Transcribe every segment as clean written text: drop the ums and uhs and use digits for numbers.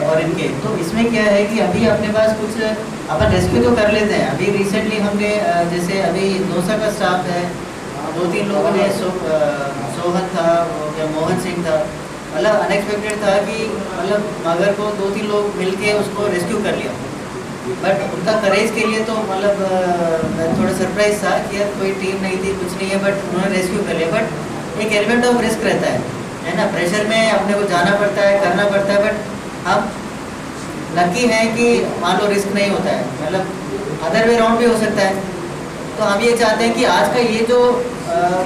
और इनके तो इसमें क्या है कि अभी अपने पास कुछ अपन रेस्क्यू तो कर लेते हैं। अभी रिसेंटली हमने जैसे अभी नौसा का स्टाफ है, 2-3 लोगों ने सोहन था, या मोहन सिंह था, मतलब अनएक्सपेक्टेड था कि मतलब मगर को 2-3 लोग मिलके उसको रेस्क्यू कर लिया। बट उनका करेज के लिए तो मतलब थोड़ा सरप्राइज था कि यार कोई टीम नहीं थी, कुछ नहीं है, बट उन्होंने रेस्क्यू कर लिया। बट एक एलिमेंट ऑफ रिस्क रहता है ना, प्रेशर में अपने को जाना पड़ता है, करना पड़ता है। बट हम लकी हैं कि मान लो रिस्क नहीं होता है, मतलब अदर वे राउंड भी हो सकता है। तो हम ये चाहते हैं कि आज का ये जो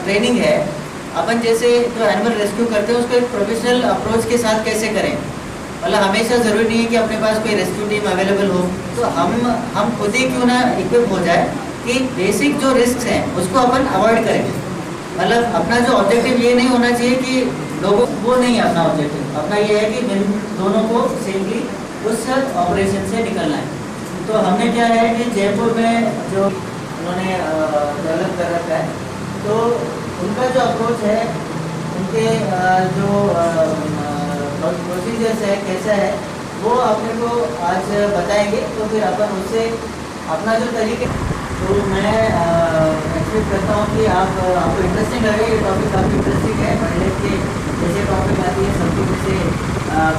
ट्रेनिंग है, अपन जैसे जो एनिमल रेस्क्यू करते हैं उसको एक प्रोफेशनल अप्रोच के साथ कैसे करें। मतलब हमेशा ज़रूरी नहीं है कि अपने पास कोई रेस्क्यू टीम अवेलेबल हो, तो हम खुद ही क्यों ना इक्विप हो जाए कि बेसिक जो रिस्क हैं उसको अपन अवॉइड करें। मतलब अपना जो ऑब्जेक्टिव ये नहीं होना चाहिए कि लोगों वो नहीं है अपना ऑब्जेक्टिव, अपना ये है कि दोनों को सेफली उस ऑपरेशन से निकलना है। तो हमने क्या है कि जयपुर में जो उन्होंने डेवलप कर रखा है, तो उनका जो अप्रोच है, उनके जो प्रोसीजर्स है, कैसा है, वो अपने को आज बताएंगे। तो फिर अपन उससे अपना जो तरीके, तो मैं एक्सपेक्ट करता हूँ कि आपको इंटरेस्टिंग लगे। ये टॉपिक काफ़ी इंटरेस्टिंग है। वाइल्ड के जैसे टॉपिक आती है सबकी, जैसे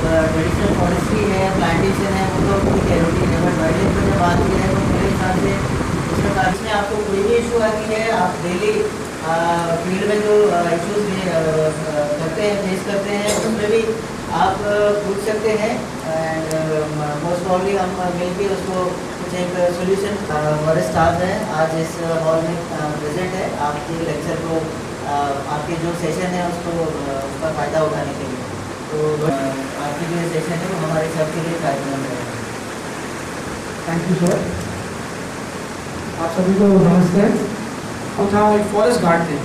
ट्रेडिशनल फॉरेस्ट्री है, प्लांटेशन है, वो तो ठीक है, रूटीन है। बट वाइल्ड पर जब बात की है तो मेरे हिसाब से उसमें काफ़ी में आपको कोई भी इशू आती है, आप डेली फील्ड में जो इश्यूज करते हैं, फेस करते हैं, उसमें भी आप पूछ सकते हैं। एंड मोस्ट प्रॉब्ली हम मिलकर उसको कुछ एक सोल्यूशन। हमारे स्टाफ है आज इस हॉल में प्रेजेंट है आपके लेक्चर को, आपके जो सेशन है उसको उसका फ़ायदा उठाने के लिए। तो आपकी जो सेशन है वो हमारे सबके लिए फायदेमंद है। Thank you sir. आप सभी को नमस्ते। हम था एक फॉरेस्ट गार्ड थे,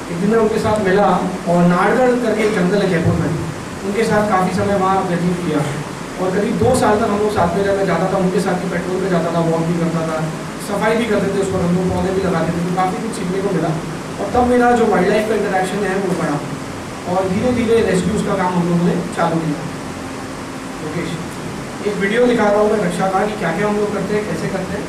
एक दिन मैं उनके साथ मिला और नारगढ़ करके एक जंगल है जयपुर में, उनके साथ काफ़ी समय वहाँ व्यतीत किया और करीब 2 साल तक हम लोग साथ में रहना जाता था। उनके साथ ही पेट्रोल पे जाता था, वॉक भी करता था, सफाई भी करते थे, उसको रंगों पौधे भी लगाते थे। तो काफ़ी कुछ सीखने को मिला और तब मेरा जो वाइल्ड लाइफ का इंटरेक्शन है वो बढ़ा और धीरे धीरे रेस्क्यूज़ का काम हम लोगों ने चालू किया। लोकेश एक वीडियो दिखा रहा हूँ मैं रक्षा का कि क्या क्या हम लोग करते हैं, कैसे करते हैं।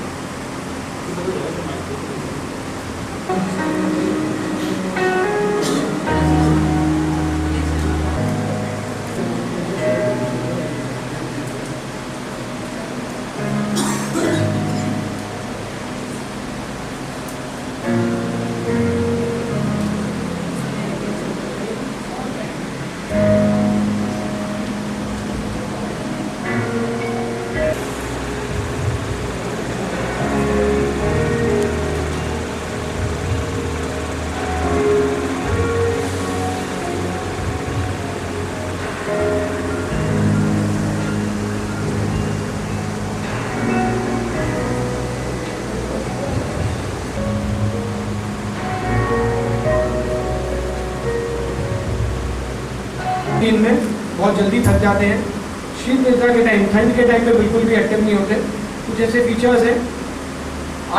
दिन में बहुत जल्दी थक जाते हैं, शीत ऋतु के टाइम, ठंड के टाइम में बिल्कुल भी एक्टिव नहीं होते। कुछ ऐसे फीचर्स हैं।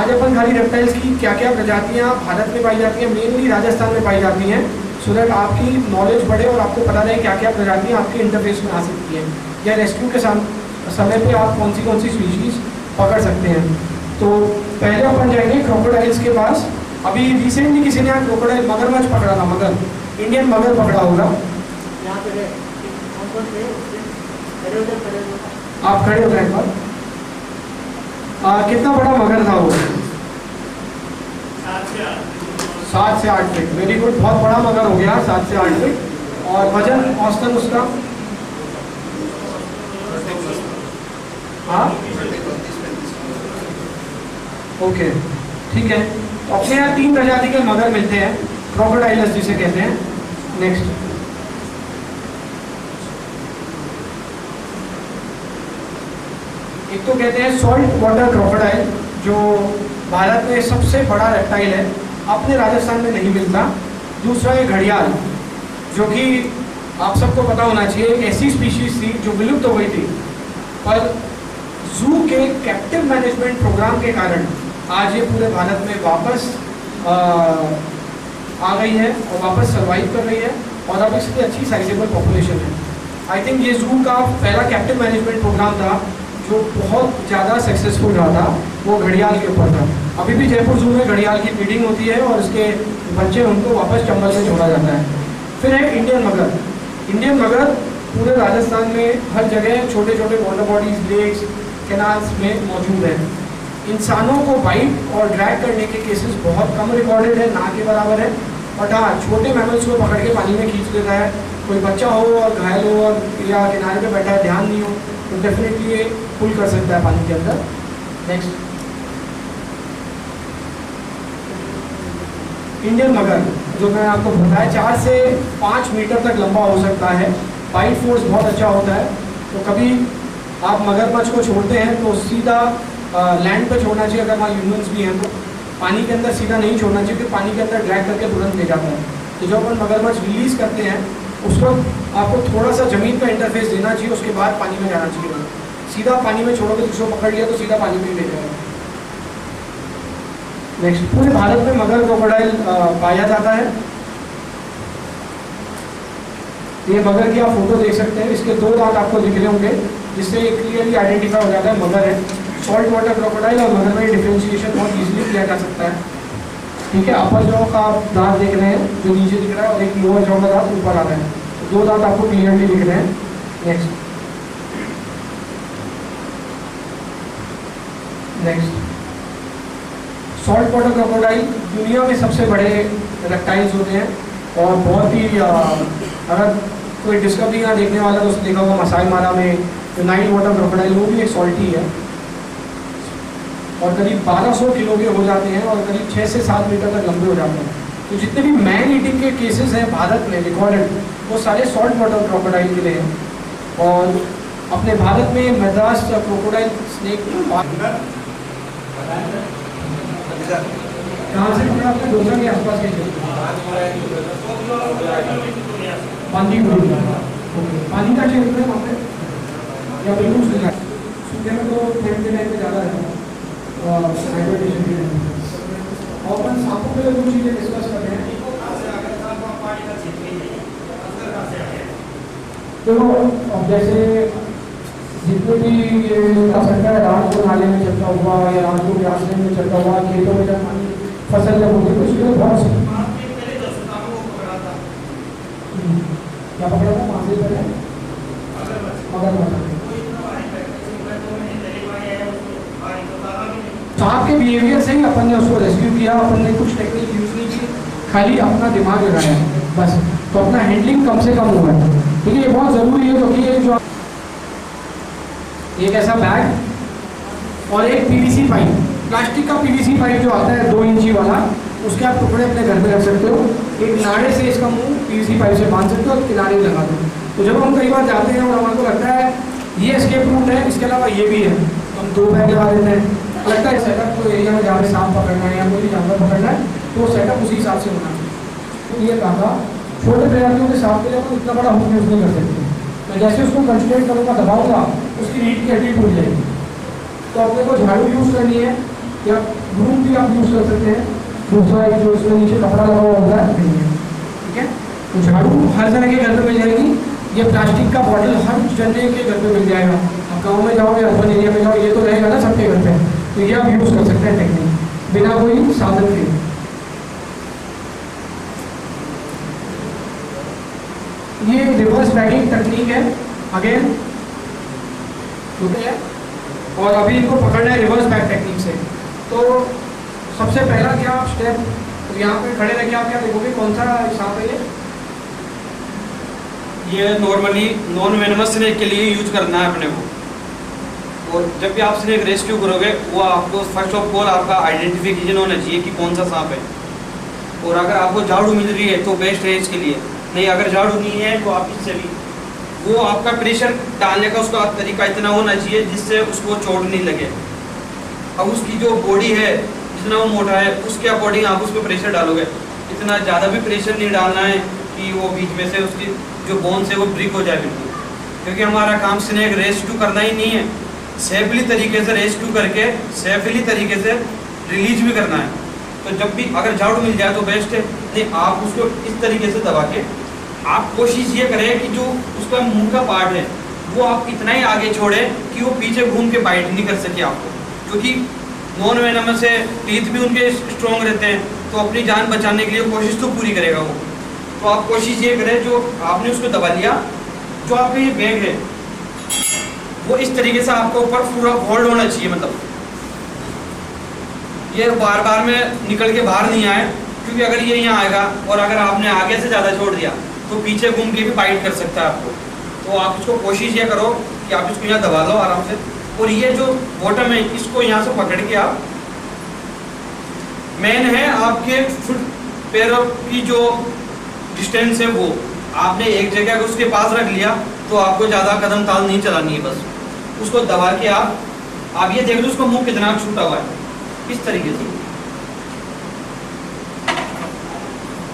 आज अपन खाली रेप्टाइल्स की क्या क्या प्रजातियाँ भारत में पाई जाती हैं, मेनली राजस्थान में पाई जाती हैं, सो दैट आपकी नॉलेज बढ़े और आपको पता रहे क्या क्या प्रजातियाँ आपके इंटरफेस में आ सकती हैं, या रेस्क्यू के समय पे आप कौन सी स्पीशीज़ पकड़ सकते हैं। तो पहले अपन जाएंगे क्रोकोडाइल्स के पास। अभी रिसेंटली किसी ने क्रोकोडाइल मगरमच्छ पकड़ा था, मगर इंडियन मगर पकड़ा होगा। आप खड़े हो गए एक बार। कितना बड़ा मगर था वो? 7 से 8 फीट। वेरी गुड, बहुत बड़ा मगर हो गया, 7 से 8 फीट। और वजन औसतन उसका? हाँ, ओके, ठीक है। तो अपने यहाँ 3 प्रजाति के मगर मिलते हैं, क्रोकोडाइलस जिसे कहते हैं। नेक्स्ट, एक तो कहते हैं सॉल्ट वाटर क्रोकोडाइल, जो भारत में सबसे बड़ा रेप्टाइल है, अपने राजस्थान में नहीं मिलता। दूसरा है घड़ियाल, जो कि आप सबको पता होना चाहिए, एक ऐसी स्पीशीज थी जो विलुप्त हो गई थी, पर जू के कैप्टिव मैनेजमेंट प्रोग्राम के कारण आज ये पूरे भारत में वापस आ गई है और वापस सर्वाइव कर रही है और अब इसकी अच्छी साइजेबल पॉपुलेशन है। आई थिंक ये जू का पहला कैप्टिव मैनेजमेंट प्रोग्राम था जो बहुत ज़्यादा सक्सेसफुल रहा था, वो घड़ियाल के ऊपर था। अभी भी जयपुर जू में घड़ियाल की ब्रीडिंग होती है और इसके बच्चे उनको वापस चंबल में छोड़ा जाता है। फिर है इंडियन मगर। इंडियन मगर पूरे राजस्थान में हर जगह छोटे छोटे वाटर बॉडीज, लेक्स, कैनाल्स में मौजूद है। इंसानों को बाइट और ड्रैग करने के केसेस बहुत कम रिकॉर्डेड है, ना के बराबर है। बट हाँ, छोटे मैमल्स को पकड़ के पानी में खींच लेता है। कोई बच्चा हो और घायल हो और या किनारे पे बैठा है, ध्यान नहीं हो, तो डेफिनेटली ये पुल कर सकता है पानी के अंदर। नेक्स्ट, इंडियन मगर जो मैंने आपको बताया 4 से 5 मीटर तक लंबा हो सकता है। बाइट फोर्स बहुत अच्छा होता है। तो कभी आप मगरमच्छ को छोड़ते हैं तो सीधा लैंड पर छोड़ना चाहिए। अगर वहाँ ह्यूमन्स भी हैं तो पानी के अंदर सीधा नहीं छोड़ना चाहिए, क्योंकि पानी के अंदर ड्रैग करके तुरंत ले जाता है। तो जब अपन मगरमच्छ रिलीज करते हैं उस वक्त आपको थोड़ा सा ज़मीन का इंटरफेस देना चाहिए, उसके बाद पानी में जाना चाहिए। सीधा पानी में छोड़ोगे, जिसको पकड़ लिया तो सीधा पानी में ही ले जाएगा। नेक्स्ट, पूरे भारत में मगर क्रोकोडाइल पाया जाता है। ये मगर की आप फोटो देख सकते हैं, इसके 2 दांत आपको दिख रहे होंगे, जिससे ये क्लियरली आइडेंटिफाई हो जाता है मगर है। सॉल्ट वाटर क्रोकोडाइल और मगर में डिफरेंशिएशन बहुत इजीली किया जा सकता है। ठीक है, अपर जॉ का आप दांत देख रहे हैं जो नीचे दिख रहा है, और एक लोअर जॉ का दांत ऊपर आ रहा है। तो 2 दांत आपको क्लियरली दिख रहे हैं। नेक्स्ट, सॉल्ट वाटर क्रोकोडाइल दुनिया में सबसे बड़े रेप्टाइल्स होते हैं और बहुत ही अगर कोई डिस्कवरी यहाँ देखने वाला तो उसने देखा होगा मसाई मारा में जो नाइट वाटर क्रोकोडाइल, वो भी एक सॉल्टी है और करीब 1200 किलो के हो जाते हैं और करीब 6 से 7 मीटर तक लंबे हो जाते हैं। तो जितने भी मैन ईटिंग के केसेस हैं भारत में रिकॉर्डेड, वो सारे सॉल्ट वाटर क्रोकोडाइल के लिए हैं। और अपने भारत में मद्रास क्रोकोडाइल स्नेक कहाँ से पकड़ा आपने? डोसा के आसपास के बांदीपुर। पानी का क्षेत्र है वहाँ पे या बिल्कुल सूखा? सूखे में तो ठंड के टाइम पे ज़्यादा रहता है हाइड्रेशन के टाइम पे। और अपन सांपों के लिए कुछ चीज़ें डिस्कस कर रहे हैं। तो अब जैसे जितने भी ये कह सकता है रात को नाले में चलता हुआ या रात को प्यासे में चलता हुआ, खेतों में जब पानी फसल जब होती है तो उसके लिए बहुत क्या पकड़ा था वहाँ से पहले मगर सांप के बिहेवियर से ही अपन ने उसको रेस्क्यू किया। अपन ने कुछ टेक्निक यूज़ नहीं की, खाली अपना दिमाग लगाया बस। तो अपना हैंडलिंग कम से कम हुआ है। ठीक है, ये बहुत ज़रूरी है क्योंकि ये जो एक ऐसा बैग और एक पीवीसी पाइप, प्लास्टिक का पीवीसी पाइप जो आता है 2 इंची वाला, उसके आप टुकड़े अपने घर में रख सकते हो। एक नाड़े से इसका मुंह पीवीसी पाइप से बांध सकते हो और किनारे लगा दो। तो जब हम कई बार जाते हैं और हमारे को लगता है ये एस्केप रूट है, इसके अलावा ये भी है, हम 2 बैग लगा देते हैं। लगता है सेटअप को एरिया में जहाँ पे सांप पकड़ना है या कोई भी जानवर पकड़ना है तो सेटअप उसी हिसाब से होना चाहिए। तो ये कहा छोटे प्रजातियों के सांप के लिए हम इतना बड़ा हुक यूज़ नहीं कर सकते। मैं जैसे उसको कंसंट्रेट करूँगा, दबाऊँगा, उसकी रीढ़ की हड्डी टूट जाएगी। तो अपने को झाड़ू यूज़ करनी है या ब्रूम भी आप यूज़ कर सकते हैं। दूसरा एक जो उसमें नीचे कपड़ा लगा हुआ होता है, ठीक है। तो झाड़ू हर जगह के घर में मिल जाएगी। ये प्लास्टिक का बॉटल हर जने के घर पे मिल जाएगा। आप गाँव में जाओगे, अर्बन एरिया में जाओ, ये तो रहेगा ना सबके घर पे। तो ये आप यूज़ कर सकते हैं टेक्निक बिना कोई साधन के। ये रिवर्स बैगिंग टेक्निक है अगेन, ठीक है। और अभी इनको पकड़ना है रिवर्स बैग टेक्निक से। तो सबसे पहला क्या आप स्टेप, तो यहाँ पे खड़े रह के आप क्या देखोगे कौन सा सांप है ये नॉर्मली नॉन वेनमस स्नेक के लिए यूज करना है अपने को। और जब भी आप स्नेक रेस्क्यू करोगे वो आपको फर्स्ट ऑफ ऑल आपका आइडेंटिफिकेशन होना चाहिए कि कौन सा सांप है। और अगर आपको झाड़ू मिल रही है तो बेस्ट है इसके लिए, नहीं अगर झाड़ू नहीं है तो आप इससे भी वो आपका प्रेशर डालने का उसका तरीका इतना होना चाहिए जिससे उसको चोट नहीं लगे। अब उसकी जो बॉडी है जितना वो मोटा है उसके अकॉर्डिंग आप उस पर प्रेशर डालोगे। इतना ज़्यादा भी प्रेशर नहीं डालना है कि वो बीच में से उसकी जो बोन्स है वो ब्रेक हो जाए बिल्कुल, क्योंकि हमारा काम स्नेक रेस्क्यू करना ही नहीं है, सेफली तरीके से रेस्क्यू करके सेफली तरीके से रिलीज भी करना है। तो जब भी अगर झाड़ू मिल जाए तो बेस्ट है, नहीं आप उसको इस तरीके से दबा के आप कोशिश ये करें कि जो उसका मुंह का पार्ट है वो आप इतना ही आगे छोड़े कि वो पीछे घूम के बाइट नहीं कर सके आपको, क्योंकि नॉन वेनमस से टीथ भी उनके स्ट्रॉन्ग रहते हैं, तो अपनी जान बचाने के लिए कोशिश तो पूरी करेगा वो। तो आप कोशिश ये करें जो आपने उसको दबा लिया, जो आपका ये बैग है वो इस तरीके से आपके ऊपर पूरा होल्ड होना चाहिए, मतलब ये बार बार में निकल के बाहर नहीं आए, क्योंकि अगर ये यहाँ आएगा और अगर आपने आगे से ज़्यादा छोड़ दिया तो पीछे घूम के भी बाइट कर सकता है आपको। तो आप इसको कोशिश ये करो कि आप इसको यहाँ दबा लो आराम से, और ये जो बॉटम है इसको यहाँ से पकड़ के आप, मेन है आपके फुट पैरों की जो डिस्टेंस है वो आपने एक जगह अगर उसके पास रख लिया तो आपको ज़्यादा कदम ताल नहीं चलानी है, बस उसको दबा के आप ये देख लो उसका मुंह कितना छूटा हुआ है इस तरीके से।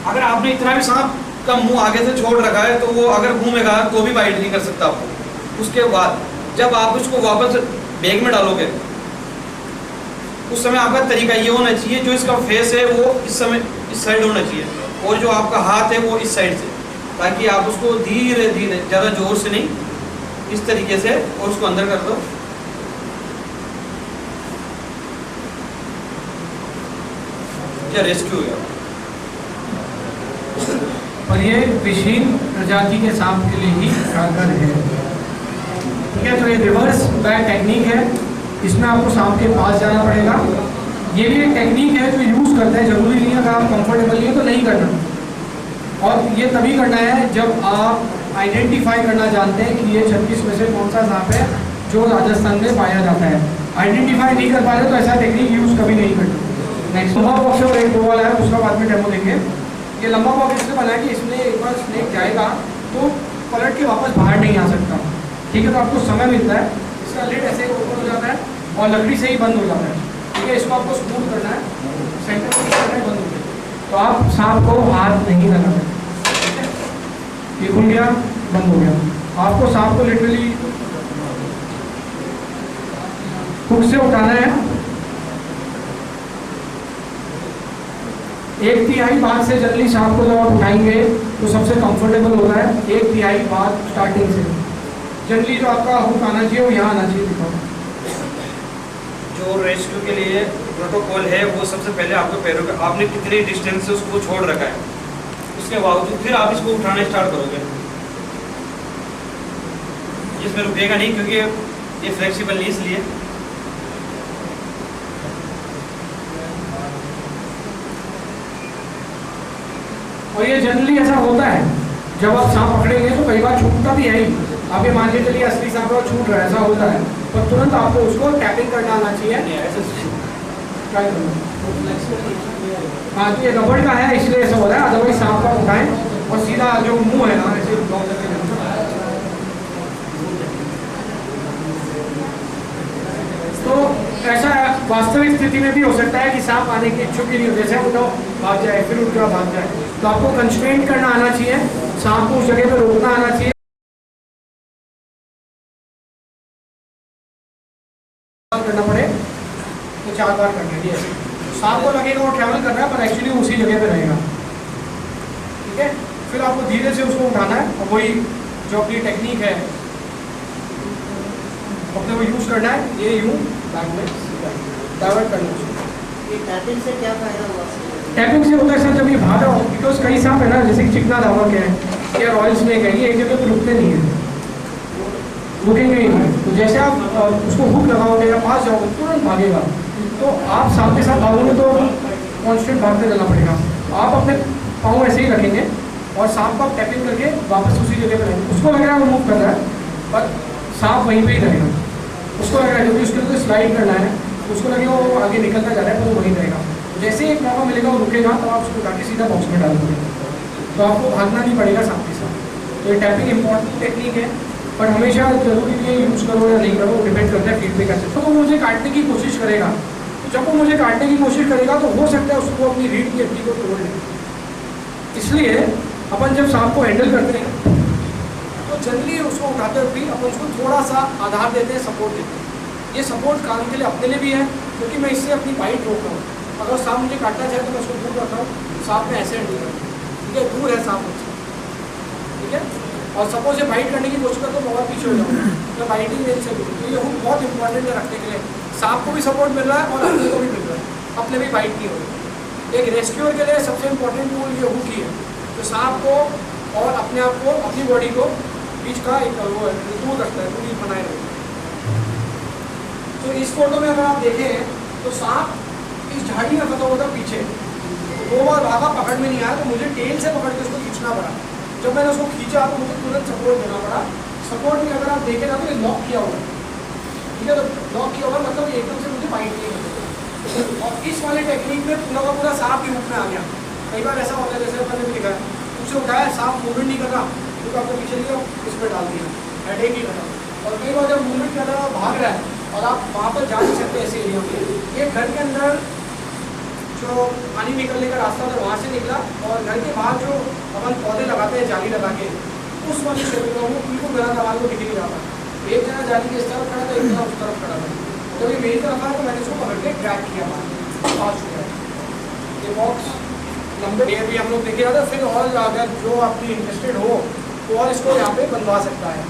अगर आपने इतना भी सांप का मुंह आगे से छोड़ रखा है तो वो अगर घूमेगा तो भी बाइट नहीं कर सकता आपको। उसके बाद जब आप उसको वापस बैग में डालोगे उस समय आपका तरीका ये होना चाहिए, जो इसका फेस है वो इस समय इस साइड होना चाहिए और जो आपका हाथ है वो इस साइड से, ताकि आप उसको धीरे धीरे, ज़्यादा जोर से नहीं, इस तरीके से, और उसको अंदर कर दो। क्या रेस्क्यू हो गया। और ये विशीन प्रजाति के सांप के लिए ही कारगर है। ठीक है, तो ये रिवर्स बैग टेक्निक है, इसमें आपको सांप के पास जाना पड़ेगा। ये भी एक टेक्निक है जो यूज़ करते हैं, जरूरी नहीं है अगर आप कंफर्टेबल नहीं है तो नहीं करना। और ये तभी करना है जब आप आइडेंटिफाई करना जानते हैं कि ये 36 में से कौन सा सांप है जो राजस्थान में पाया जाता है। आइडेंटिफाई नहीं कर पा रहे तो ऐसा टेक्निक यूज़ कभी नहीं करना। नेक्स्ट लंबा बॉक्स और एक वाला है, उसका बाद में डेमो देंगे। ये लंबा बॉक्स इसलिए बना है कि इसमें एक बार स्नेक जाएगा तो पलट के वापस बाहर नहीं आ सकता। ठीक है, तो आपको समय मिलता है, इसका लिड ऐसे ओपन हो जाता है और लकड़ी से ही बंद हो जाता है। ठीक है, इसको आपको स्मूथ करना है, सेंटर में करना है, बंद हो गया तो आप सांप को हाथ नहीं लगाना। ठीक है, ये खुल गया, बंद हो गया। आपको सांप को लिटरली हुक से उठाना है। 1/3 भाग से जनरली सांप को जब आप उठाएंगे तो सबसे कंफर्टेबल होता है 1/3 भाग स्टार्टिंग से। जनरली जो आपका हुक आना चाहिए वो यहाँ आना चाहिए। दिखाओ, जो रेस्क्यू के लिए प्रोटोकॉल है वो सबसे पहले आपको पैरों के आपने कितनी डिस्टेंस से उसको छोड़ रखा है, उसके बावजूद फिर आप इसको उठाना स्टार्ट करोगे। इसमें रुकेगा नहीं क्योंकि ये फ्लेक्सिबल नहीं, इसलिए और ये जनरली ऐसा होता है जब आप सांप पकड़ेंगे तो कई बार छूटता भी है ही। आप ये मान के चलिए असली सांप का छूट रहा है, ऐसा होता है, पर तुरंत आपको उसको टैपिंग करना आना चाहिए। ट्राई करो। हाँ, तो ये रबड़ का है इसलिए ऐसा हो रहा है, अदरवाइज सांप का उठाएं और सीधा जो मुंह है ना ऐसे ब्लॉक करके तो ऐसा वास्तविक स्थिति में भी हो सकता है कि सांप आने की इच्छुक ही नहीं हो, जैसे उठो भाग जाए, फिर उठ कर भाग जाए। तो आपको कंस्ट्रेंट करना आना चाहिए, सांप को उस जगह पे रोकना आना चाहिए। करना पड़े तो 4 बार करना है। सांप को लगेगा वो ट्रैवल कर रहा है पर एक्चुअली उसी जगह पे रहेगा। ठीक है, फिर आपको धीरे से उसको उठाना है और वही जो अपनी टेक्निक है अपने वो यूज़ करना है। ये यूँ बैक में डाइवर्ट करना है। ये टैपिंग से क्या फायदा हुआ? टैपिंग से होता है सर जब ये भाग रहा हो, बिकॉज कई सांप है ना, जैसे कि चिकना धावक है या रॉयल स्नेक है, ये एक जगह पे रुकते नहीं है, रुकेंगे ही नहीं। तो जैसे आप उसको हुक लगाओगे या पास जाओगे तुरंत भागेगा। तो आप सांप के साथ भागोगे तो कॉन्स्टेंट भागते रहना पड़ेगा। आप अपने पाँव ऐसे ही रखेंगे और सांप को आप टैपिंग करके वापस उसी जगह पर रहेंगे। उसको लग रहा है वो मूव कर रहा है पर सांप वहीं पर ही रहेगा। उसको लग रहा है क्योंकि उसके लिए स्लाइड करना है, उसको लगेगा वो आगे निकलता जा रहा है पर वो वहीं रहेगा। जैसे ही एक मौका मिलेगा वो रुकेगा तो आप उसको उठा के सीधा बॉक्स में डाल दोगे, तो आपको भागना नहीं पड़ेगा सांप के साथ। तो ये टैपिंग इंपॉर्टेंट टेक्निक है, पर हमेशा जरूरी नहीं है यूज़ करो या नहीं करो, डिपेंड करता है फीडबैक कैसे। तो वो मुझे काटने की कोशिश करेगा, तो जब वो मुझे काटने की कोशिश करेगा तो हो सकता है उसको अपनी रीढ़ की हड्डी को तोड़ ले। इसलिए अपन जब सांप को हैंडल करते हैं तो जनरली उसको उठाते हुए भी अपन उसको थोड़ा सा आधार देते हैं, सपोर्ट देते हैं। ये सपोर्ट काम के लिए अपने लिए भी है क्योंकि मैं इससे अपनी बाइट रोक रहा हूँ। अगर सांप मुझे काटना चाहे तो मैं उसको दूर रखता हूँ, सांप में ऐसे हैंडल करता हूँ, ठीक है, दूर है सांप मुझसे, ठीक है। और सपोज ये बाइट करने की कोशिश करता तो बहुत पीछे हो जाऊँगा, मैं बाइटिंग नहीं से दूर। तो ये हुक बहुत इंपॉर्टेंट है रखने के लिए, सांप को भी सपोर्ट मिल रहा है और अपने को भी मिल रहा है, अपने भी बाइट नहीं हो रही। एक रेस्क्यूअर के लिए सबसे इम्पोर्टेंट टूल ये हुक ही है, तो सांप को और अपने आप को, अपनी बॉडी को बीच का एक वो दूर रखता है, दूरी बनाए रखता है। तो इस फोटो में अगर आप देखें तो सांप इस झाड़ी में फंसा हुआ था पीछे, 2 बार भागा, पकड़ में नहीं आया, तो मुझे टेल से पकड़ के उसको खींचना पड़ा। जब मैंने उसको खींचा तो मुझे तुरंत सपोर्ट देना पड़ा। सपोर्ट में अगर आप देखें ना तो ये लॉक किया हुआ है, ठीक है, तो लॉक किया हुआ मतलब एकदम से मुझे बाइट नहीं करता। और इस वाले टेक्निक में पूरा का पूरा सांप भी रूप में आ गया। कई बार ऐसा होता है जैसे मैंने भी लिखा है, उसे उठाया, सांप मूवमेंट नहीं कर रहा, तो आपको पीछे लिया, इस पर डाल दिया, हेडेक ही खत्म। और कई बार जब मूवमेंट कर रहा है, भाग रहा है और आप वहाँ पर जा नहीं सकते ऐसे एरिया में, ये घर के अंदर जो पानी निकलने का रास्ता था वहाँ से निकला, और घर के बाहर जो अपन पौधे लगाते हैं जाली लगा के, उस वाले क्षेत्र में वो बिल्कुल मेरा दवाल को दिख नहीं रहा था। एक जना जाली के इस तरफ खड़ा था, एक जना उस तरफ खड़ा था। जब ये मेरी तरफ आया तो मैंने इसको पकड़ के ट्रैक किया, पास चुका है ये बॉक्स नंबर। ये भी हम लोग देखे जाते, फिर और अगर जो आपकी इंटरेस्टेड हो तो और इसको यहाँ पे बनवा सकता है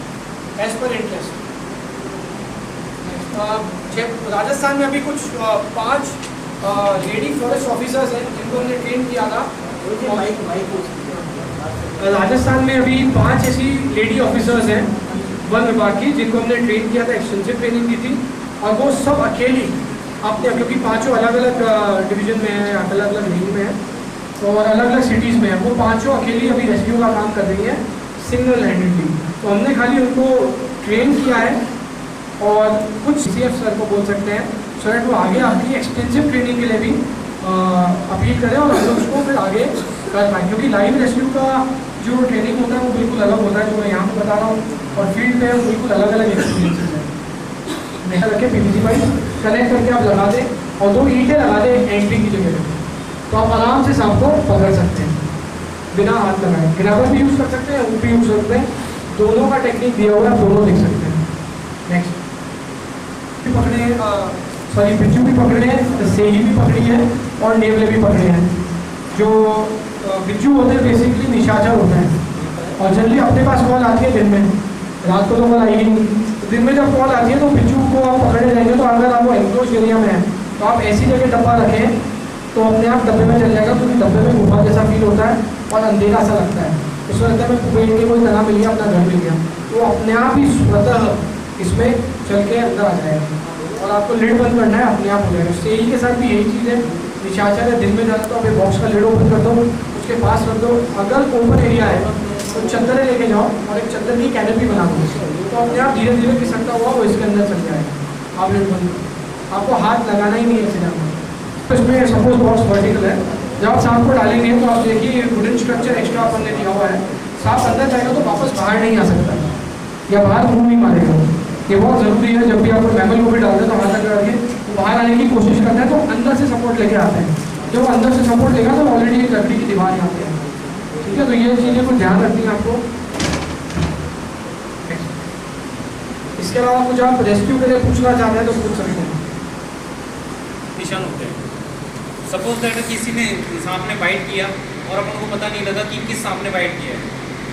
एज पर इंटरेस्ट। राजस्थान में अभी कुछ 5 लेडी फॉरेस्ट ऑफिसर्स हैं जिनको हमने ट्रेन किया था। राजस्थान में अभी 5 ऐसी लेडी ऑफिसर्स हैं वन विभाग की जिनको हमने ट्रेन किया था, एक्सटेंसिव ट्रेनिंग की थी, और वो सब अकेली अपने, क्योंकि 5 अलग अलग डिवीजन में है, अलग अलग रेंज में है और अलग अलग सिटीज़ में है, वो 5 अकेली अभी रेस्क्यू का काम कर रही है सिंगल हैंडेडली। तो हमने खाली उनको ट्रेन किया है और कुछ CF सर को बोल सकते हैं, सो दैट वो आगे आपकी एक्सटेंसिव ट्रेनिंग के लिए भी अपील करें और हम लोग उसको फिर आगे कर पाएँ, क्योंकि लाइव रेस्क्यू का जो ट्रेनिंग होता है वो बिल्कुल अलग होता है जो मैं यहाँ पे बता रहा हूँ, और फील्ड में बिल्कुल अलग अलग एक्सपीरियंसेस हैं। मेरा रखे PVC पाइप कनेक्ट करके आप लगा दें और 2 ईंटें लगा दें एंट्री की जगह पे, तो आप आराम से सांप को पकड़ सकते हैं बिना हाथ लगाए। ग्रैबर भी यूज़ कर सकते हैं, ऊपर यूज़ कर सकते हैं, दोनों का टेक्निक दिया हुआ है, दोनों देख सकते हैं। नेक्स्ट पकड़े, सॉरी बिच्छू भी पकड़े हैं, सेही भी पकड़ी है और नेवले भी पकड़े हैं। जो बिच्छू होते हैं बेसिकली निशाचर होते हैं, और जनरली अपने पास कॉल आती है दिन में, रात को तो कॉल आएगी नहीं, तो दिन में जब कॉल आती है तो बिच्छू को आप पकड़ने जाएंगे तो अगर आप वो एनक्लोज एरिया में है तो आप ऐसी जगह डब्बा रखें तो अपने आप डब्बे में चल जाएगा, क्योंकि डब्बे में गुफा जैसा फील होता है और अंधेरा सा लगता है। उसमें लगता है मैं पेड़ के कोई तना मिल गया, अपना घर मिल गया, तो अपने आप ही स्वतः इसमें चल के अंदर आ जाएगा और आपको लिड बंद करना है, अपने आप हो जाएगा। सेही के साथ भी यही चीज़ है, निशाचर है, दिन में जाता तो आप बॉक्स का लिड ओपन कर दो, उसके पास रख दो, अगर ओपन एरिया है तो चद्दरें लेके जाओ और एक चद्दर की कैनपी बना दो, तो अपने आप धीरे धीरे खिसकता हुआ वो इसके अंदर चल जाएगा। आप लिड बंद, आपको हाथ लगाना ही नहीं है ऐसे जाना। तो इसमें सपोज बॉक्स वर्टिकल है, जब आप सांप को डालेंगे तो आप देखिए वुडन स्ट्रक्चर एक्स्ट्रा अपन ने दिया हुआ है, सांप अंदर जाएगा तो वापस बाहर नहीं आ सकता या बाहर मुंह नहीं मारेगा। ये बहुत ज़रूरी है, जब भी आप मैमल को भी डालते हैं तो हाथ तक करके वो बाहर आने की कोशिश करते हैं तो अंदर से सपोर्ट लेके आते हैं। जब अंदर से सपोर्ट लेगा तो ऑलरेडी एक लकड़ी की दीवार यहाँ पे है, ठीक है। तो ये चीज़ें कुछ ध्यान रखनी है आपको। इसके अलावा कुछ आप रेस्क्यू के लिए पूछना चाहते हैं तो पूछ सकते हैं। निशान होते हैं, सपोज दैट किसी ने सांप ने बाइट किया और अपन को पता नहीं लगा कि किस सांप ने बाइट किया है,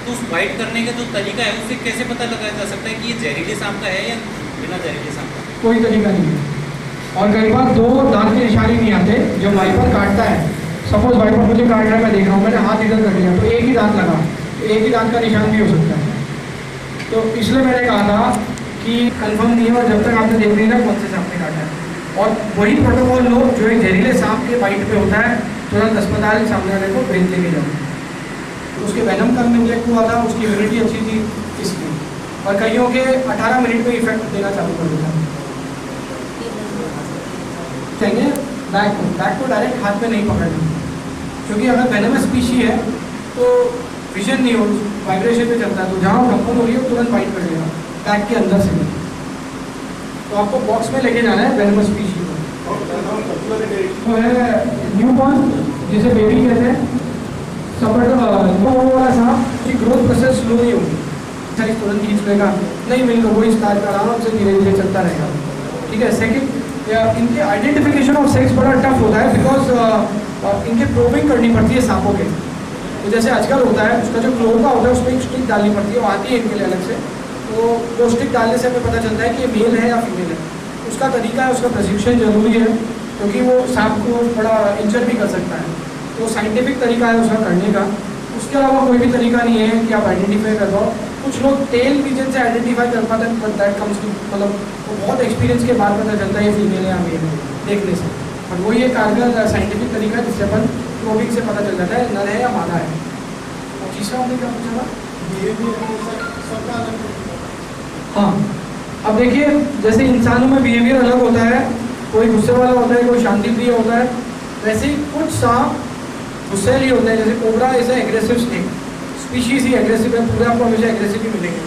तो उस बाइट करने का जो तरीका है उससे कैसे पता लगाया जा सकता है कि ये जहरीले सांप का है या बिना जहरीले सांप का? कोई तरीका नहीं है, और कई बार 2 दांत के निशान नहीं आते। जब वाइपर काटता है, सपोज वाइपर मुझे काट रहा है, मैं देख रहा हूँ, मैंने हाथ इधर कर लिया तो एक ही दांत लगा, तो एक ही दांत का निशान भी हो सकता है। तो इसलिए मैंने कहा था कि कंफर्म नहीं है, और जब तक आपने देख नहीं ना कौन से सांप ने काटा है। और वही प्रोटोकॉल लो जो एक जहरीले सांप के बाइट पे होता है, तुरंत अस्पताल सामने वाले को भेज लेके जाओ। तो उसके वेनम कम में इंजेक्ट हुआ था, उसकी इम्यूनिटी अच्छी थी इसलिए, और कईयों के 18 मिनट में इफेक्ट देना चालू कर देता है। चाहिए बैक को डायरेक्ट हाथ में नहीं पकड़ना, क्योंकि अगर वेनमस स्पीशी है तो विजन नहीं हो, वाइब्रेशन पे चलता है, तो जहाँ कंपन हो रही है तुरंत बाइट कर देगा बैक के अंदर से। तो आपको बॉक्स में लेके जाना है वेनमस स्पीशी को। तो है न्यूबॉर्न जिसे बेबी कहते हैं, वाला सांप की ग्रोथ प्रोसेस स्लो नहीं होगी, तुरंत खींच लेगा नहीं, मिल वो इस तार का आराम से धीरे धीरे चलता रहेगा, ठीक है। सेकंड इनके आइडेंटिफिकेशन ऑफ सेक्स बड़ा टफ होता है, बिकॉज इनके प्रोबिंग करनी पड़ती है सांपों के। तो जैसे आजकल होता है, उसका जो क्लोर का होता है उसमें एक स्टिक डालनी पड़ती है, वो आती है इनके लिए अलग से। तो वो स्टिक डालने से हमें पता चलता है कि ये मेल है या फीमेल है। उसका तरीका है, उसका प्रशिक्षण जरूरी है, क्योंकि वो सांप को बड़ा इंजर भी कर सकता है। तो साइंटिफिक तरीका है उसका करने का। उसके अलावा कोई भी तरीका नहीं है कि आप आइडेंटिफाई कर पाओ। कुछ लोग तेल विजन से आइडेंटिफाई कर पाते हैं, बट दैट कम्स टू, मतलब वो बहुत एक्सपीरियंस के बाद पता चलता है ये फीमेल है या मेल है देखने से। और वो ये कारगर साइंटिफिक तरीका है जिससे अपन प्रोबिंग से पता चल जाता है नर है या मादा है। और तीसरा हमने क्या पूछा था? हाँ, अब देखिए जैसे इंसानों में बिहेवियर अलग होता है, कोई गुस्से वाला होता है, कोई शांति प्रिय होता है, वैसे ही कुछ सांप गुस्सैली होते हैं। जैसे कोबरा ऐसा एग्रेसिव स्नेक स्पीशीज ही एग्रेसिव है, पूरे आपको हमेशा एग्रेसिव ही मिलेंगे,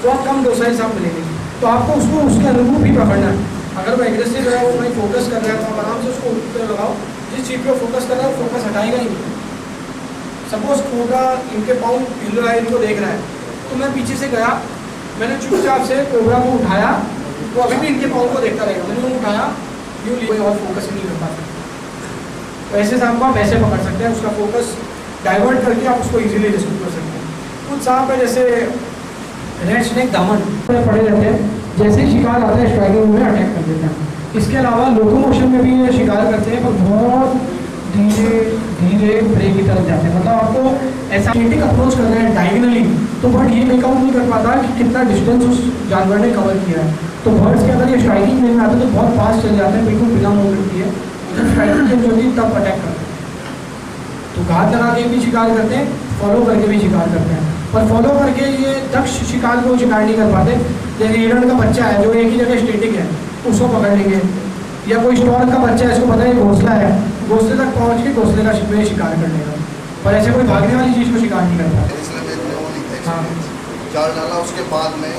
तो आप कम डोसाइल सांप मिलेंगे। तो आपको उसको उसके अनुरूप ही पकड़ना है। अगर वो एग्रेसिव है, वो वहीं फोकस कर रहा है, तो आप आराम से उसको उत्तर लगाओ। जिस चीज़ पर फोकस कर रहा है फोकस हटाएगा ही नहीं। सपोज कोबरा इनके पाँव हिल रहा है, इनको देख रहा है, तो मैं पीछे से गया, मैंने चुपचाप से कोबरा को उठाया, वो अभी भी इनके पाँव को देखता रहेगा। मैंने वो उठाया, यूँ कोई और फोकस नहीं कर पाता। तो ऐसे सांप को आप ऐसे पकड़ सकते हैं, उसका फोकस डाइवर्ट करके आप उसको इजीली रेस्क्यू कर सकते हैं। कुछ सांप है जैसे रेड स्नेक दामन पड़े रहते हैं, जैसे ही शिकार आता है स्ट्राइकिंग में अटैक कर देते हैं। इसके अलावा लोकोमोशन में भी ये शिकार करते हैं, पर बहुत धीरे धीरे प्रे की तरफ जाते हैं। मतलब आपको ऐसा अप्रोच कर रहे हैं डायगनली, तो बट ये मेकआउट नहीं कर पाता कि कितना डिस्टेंस उस जानवर ने कवर किया है। तो बर्ड्स के अगर ये स्ट्राइकिंग में आते हैं तो बहुत फास्ट चल जाते हैं, बिल्कुल बिना मूवमेंट किए। जब स्ट्राइकिंग चेंज होती है तब अटैक करते हैं। तो घात लगा के भी शिकार करते हैं, फॉलो करके भी शिकार करते हैं। पर फॉलो करके ये दक्ष शिकार को शिकार नहीं कर पाते। जैसे हिरण का बच्चा है जो एक ही जगह स्टेटिक है, उसको पकड़ लेंगे, या कोई स्टॉर्क का बच्चा है, इसको पता है घोंसला है, घोंसले तक पहुँच के घोंसले का शिकार कर लेगा। पर ऐसे कोई भागने वाली चीज़ को शिकार नहीं कर पाता। हाँ, जाल डाला, उसके बाद में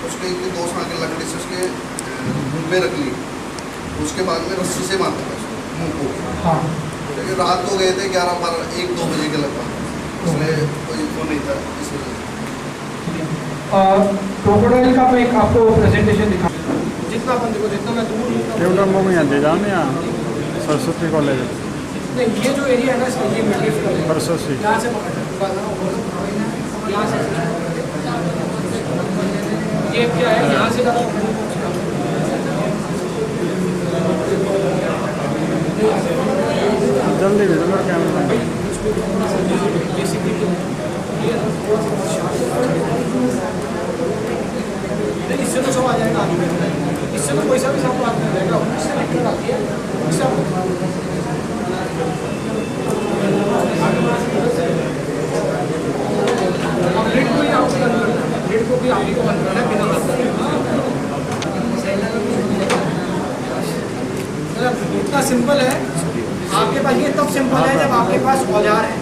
उसके 2 साल की लकड़ी से उसके मुँह पे रख ली, उसके बाद में रस्सी से बांधा उसको मुँह को। हाँ, क्योंकि रात को गए थे 11-12-1-2 बजे के लगभग, इसलिए कोई वो नहीं था इस वजह से। क्रोकोडाइल का मैं एक आपको प्रेजेंटेशन दिखा, जितना अपन देखो, जितना मैं दूर सरस्वती कॉलेज नहीं, ये जो एरिया है ना इसका, ये मिडलिफ्ट है, सरस्वती यहाँ से पकड़ना, यहाँ से ये क्या है, यहाँ से जल्दी भेजो मेरा कैमरा। इससे तो सब आ जाएगा, इससे तो पैसा भी सब बात नहीं रहेगा, इससे दिक्कत आती है। लिड को ही आपको बंद करना है, लिड को भी आप ही को बंद करना है बिना इतना सिंपल है आपके पास। ये तब सिंपल है जब आपके पास औजार है।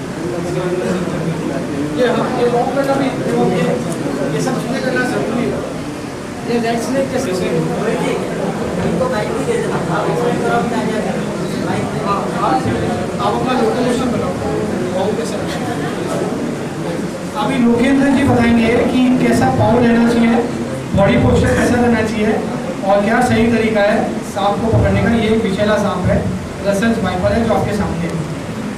ये हाँ, ये लॉक करना भी, ये सब चीज़ें करना जरूरी है। ये रेड स्नेक के आप अपना लोकेशन बताओ कैसे। अभी लोकेंद्र जी बताएंगे कि कैसा पाँव लेना चाहिए, बॉडी पोस्चर कैसा रहना चाहिए, और क्या सही तरीका है सांप को पकड़ने का। ये एक विशेला सांप है, रसेल्स वाइपर है जो आपके सामने है।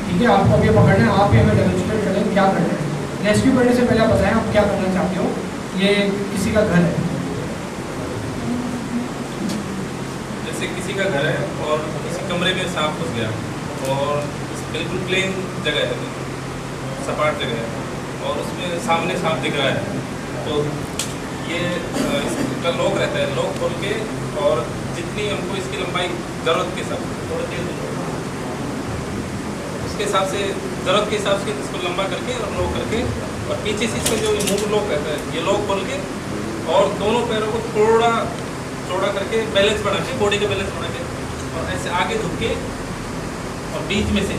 ठीक है, आपको अभी पकड़ना है, आप भी हमें डेमोन्स्ट्रेट करें क्या करना है। रेस्क्यू करने से पहले आप बताएं आप क्या करना चाहते हो। ये किसी का घर है, जैसे किसी का घर है और किसी कमरे में सांप घुस गया, और बिल्कुल प्लेन जगह है, सपाट जगह है, और उसमें सामने सांप दिख रहा है, तो ये इसका लॉक रहता है, लॉक खोल के, और जितनी हमको इसकी लंबाई ज़रूरत के हिसाब से, थोड़ा तेज उसके हिसाब से, ज़रूरत के हिसाब से इसको लंबा करके और लॉक करके, और पीछे से इसका जो मूव लॉक रहता है, ये लॉक खोल के, और दोनों पैरों को थोड़ा चौड़ा करके बैलेंस बना के, बॉडी का बैलेंस बना के, और ऐसे आगे झुक के, और बीच में से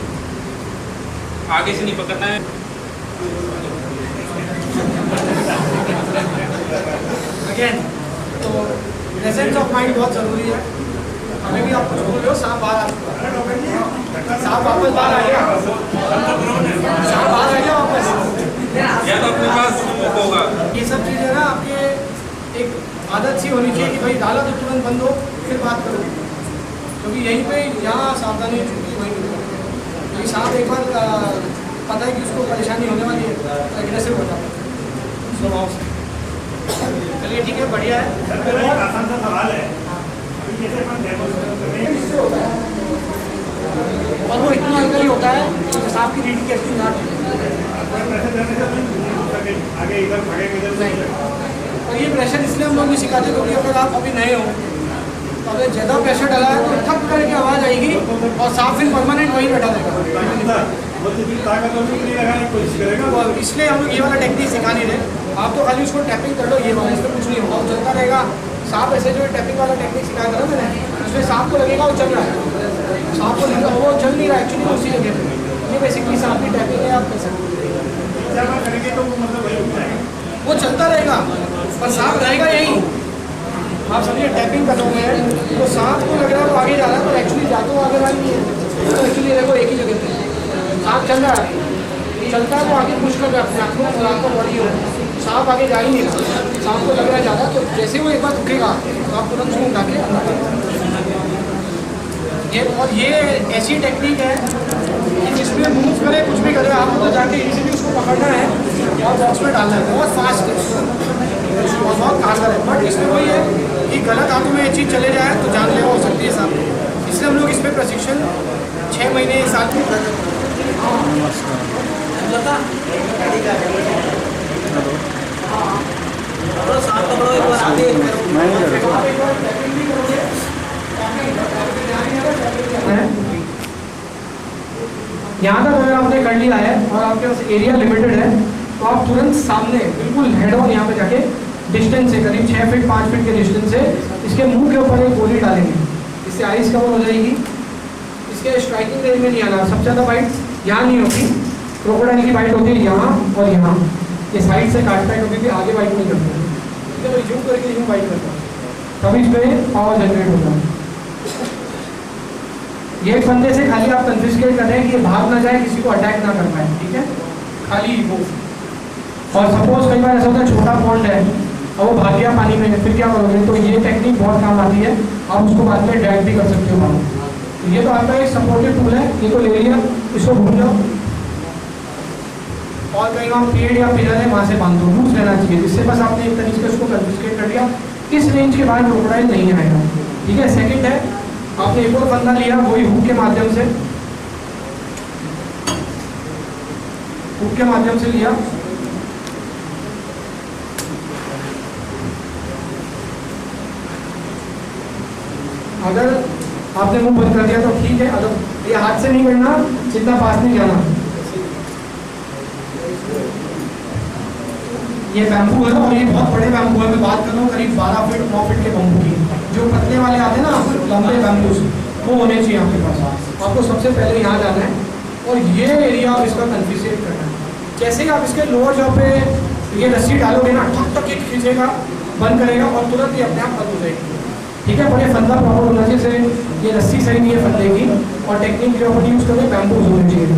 आगे से नहीं पकड़ना है। अगेन तो प्रेजेंस ऑफ माइंड बहुत ज़रूरी है। अभी भी आप कुछ बोल रहे हो, सांप बाहर आ चुका है, सांप वापस बाहर आ गया, सांप बाहर आ गया वापस, या तो अपने पास होगा। ये सब चीज़ें ना आपके एक आदत सी होनी चाहिए कि भाई डाला तो तुरंत बंद हो, फिर बात करो। क्योंकि यहीं पे यहाँ सावधानी छुट्टी वहीं मिलती है, क्योंकि सांप एक बार पता है कि उसको परेशानी होने वाली है, एग्रेसिव हो जाता है स्वभाव से। चलिए ठीक है, बढ़िया है। एक आसान सा सवाल है, अभी जैसे अपन डेमोन्स्ट्रेट कर रहे हैं किससे होता है और वो इतना हल्का ही होता है कि सांप की रीढ़ की हड्डी ना टूटे। प्रेशर देने से आगे इधर भागे इधर नहीं, और ये प्रेशर इसलिए हम लोग नहीं सिखाते क्योंकि अगर आप अभी नए हो तो अगर ज़्यादा प्रेशर डाला है तो ठप करके आवाज़ आएगी और सांप फिर परमानेंट वहीं बैठा रहेगा। ताकत नहीं लगाने की कोशिश करेगा, तो इसलिए हम लोग ये वाला टेक्निक सिखा नहीं रहे। आप तो खाली उसको टैपिंग कर लो, ये वाला, इसमें कुछ नहीं होगा, वो चलता रहेगा। सांप ऐसे जो टैपिंग वाला टेक्निक सिखाया था ना मैंने, उसमें सांप को लगेगा वो चल रहा है, सांप को लगेगा वो चल नहीं रहा एक्चुअली उसी जगह पे। ये बेसिकली सांप की टैपिंग है, आप कर सकते हो। करेंगे तो वो मतलब वही हो जाएगा, वो चलता रहेगा पर सांप रहेगा यहीं। आप समझिए टैपिंग कर रहे हैं तो सांप को लग रहा है वो आगे जा रहा है, पर एक्चुअली जा तो आगे वाली नहीं है, तो एक्चुअली देखो एक ही जगह पे सांप चल रहा है, चलता है वो आगे पुश कर रहा है अपने आप को, और आपको बॉडी हो, सांप आगे जा ही नहीं रहा, सांप को लग रहा है ज़्यादा, तो जैसे वो एक बार रुकेगा तो आप तुरंत उसको उठा के अंदर। और ये ऐसी टेक्निक है कि जिसमें मूव करे कुछ भी करे, आपको तो जाके इजीली उसको पकड़ना है और बॉक्स में डालना है, बहुत फास्ट है और बहुत कारगर है। बट इसमें वही है कि गलत हाथों में ये चीज़ चले जाए तो जानलेवा हो सकती है सांप, इसलिए हम लोग इस पर प्रशिक्षण 6 महीने साल में यहाँ तक अगर आपने कर लिया है और आपके पास एरिया लिमिटेड है तो आप तुरंत सामने बिल्कुल हेड ऑन यहाँ पे जाके डिस्टेंस से करीब 6 फीट 5 फीट के डिस्टेंस से इसके मुंह के ऊपर एक गोली डालेंगे, इससे आइस कवर हो जाएगी। इसके स्ट्राइकिंग रेंज में नहीं आना, सबसे ज़्यादा बाइट यहाँ नहीं होती, क्रोकोडाइल की बाइट होती है यहाँ और यहाँ, ये साइड से काटता है कभी भी आगे बाइट नहीं करता है, ठीक है, जूम करके यूँ बाइट करता है, तभी इस पर पावर जनरेट होता है। ये एक बंदे से खाली आप कन्फिस्केट कर रहे हैं कि ये भाग ना जाए, किसी को अटैक ना कर पाए, ठीक है, खाली वो। और सपोज कई बार ऐसा होता है छोटा पॉन्ड है और वो भाग गया पानी में, फिर क्या करोगे, तो ये टेक्निक बहुत काम आती है, आप उसको बाद में ड्रैग भी कर सकते हो बाहर। तो ये तो आपका एक सपोर्टिव टूल है, ये तो ले लिया, इसको भूल जाओ और कहीं आप पेड़ या पिलर है वहाँ से बांध दो, लूज रहना चाहिए, जिससे बस आपने एक तरीके से उसको कन्फिस्केट कर दिया, इस रेंज के बाद क्रोकोडाइल नहीं आएगा, ठीक है। सेकेंड है, आपने एक और फंदा लिया, वही हुक के माध्यम से, हुक के माध्यम से लिया, अगर आपने मुंह बंद कर दिया तो ठीक है, अगर ये हाथ से नहीं करना, जितना पास नहीं जाना। ये बैम्बू है और ये बहुत बड़े बैम्बू है, मैं बात कर रहा हूँ करीब 12 फीट 9 फीट के बैम्बू की, जो पतले वाले आते हैं ना लंबे बैम्बूस, वो होने चाहिए आपके पास। आपको सबसे पहले यहाँ जाना है और ये एरिया आप इसका कन्फिस्केट करना है। जैसे ही आप इसके लोअर जॉ पे ये रस्सी डालोगे ना, ठक ठक ये खींचेगा, बंद करेगा और तुरंत ये अपने आप बंद हो जाएगी, ठीक है। बड़े फंदा प्रॉपर होना चाहिए, जैसे ये रस्सी सही नहीं है फंदे की, और टेक्निक जो अपन यूज़ करें बैम्बूज होने चाहिए,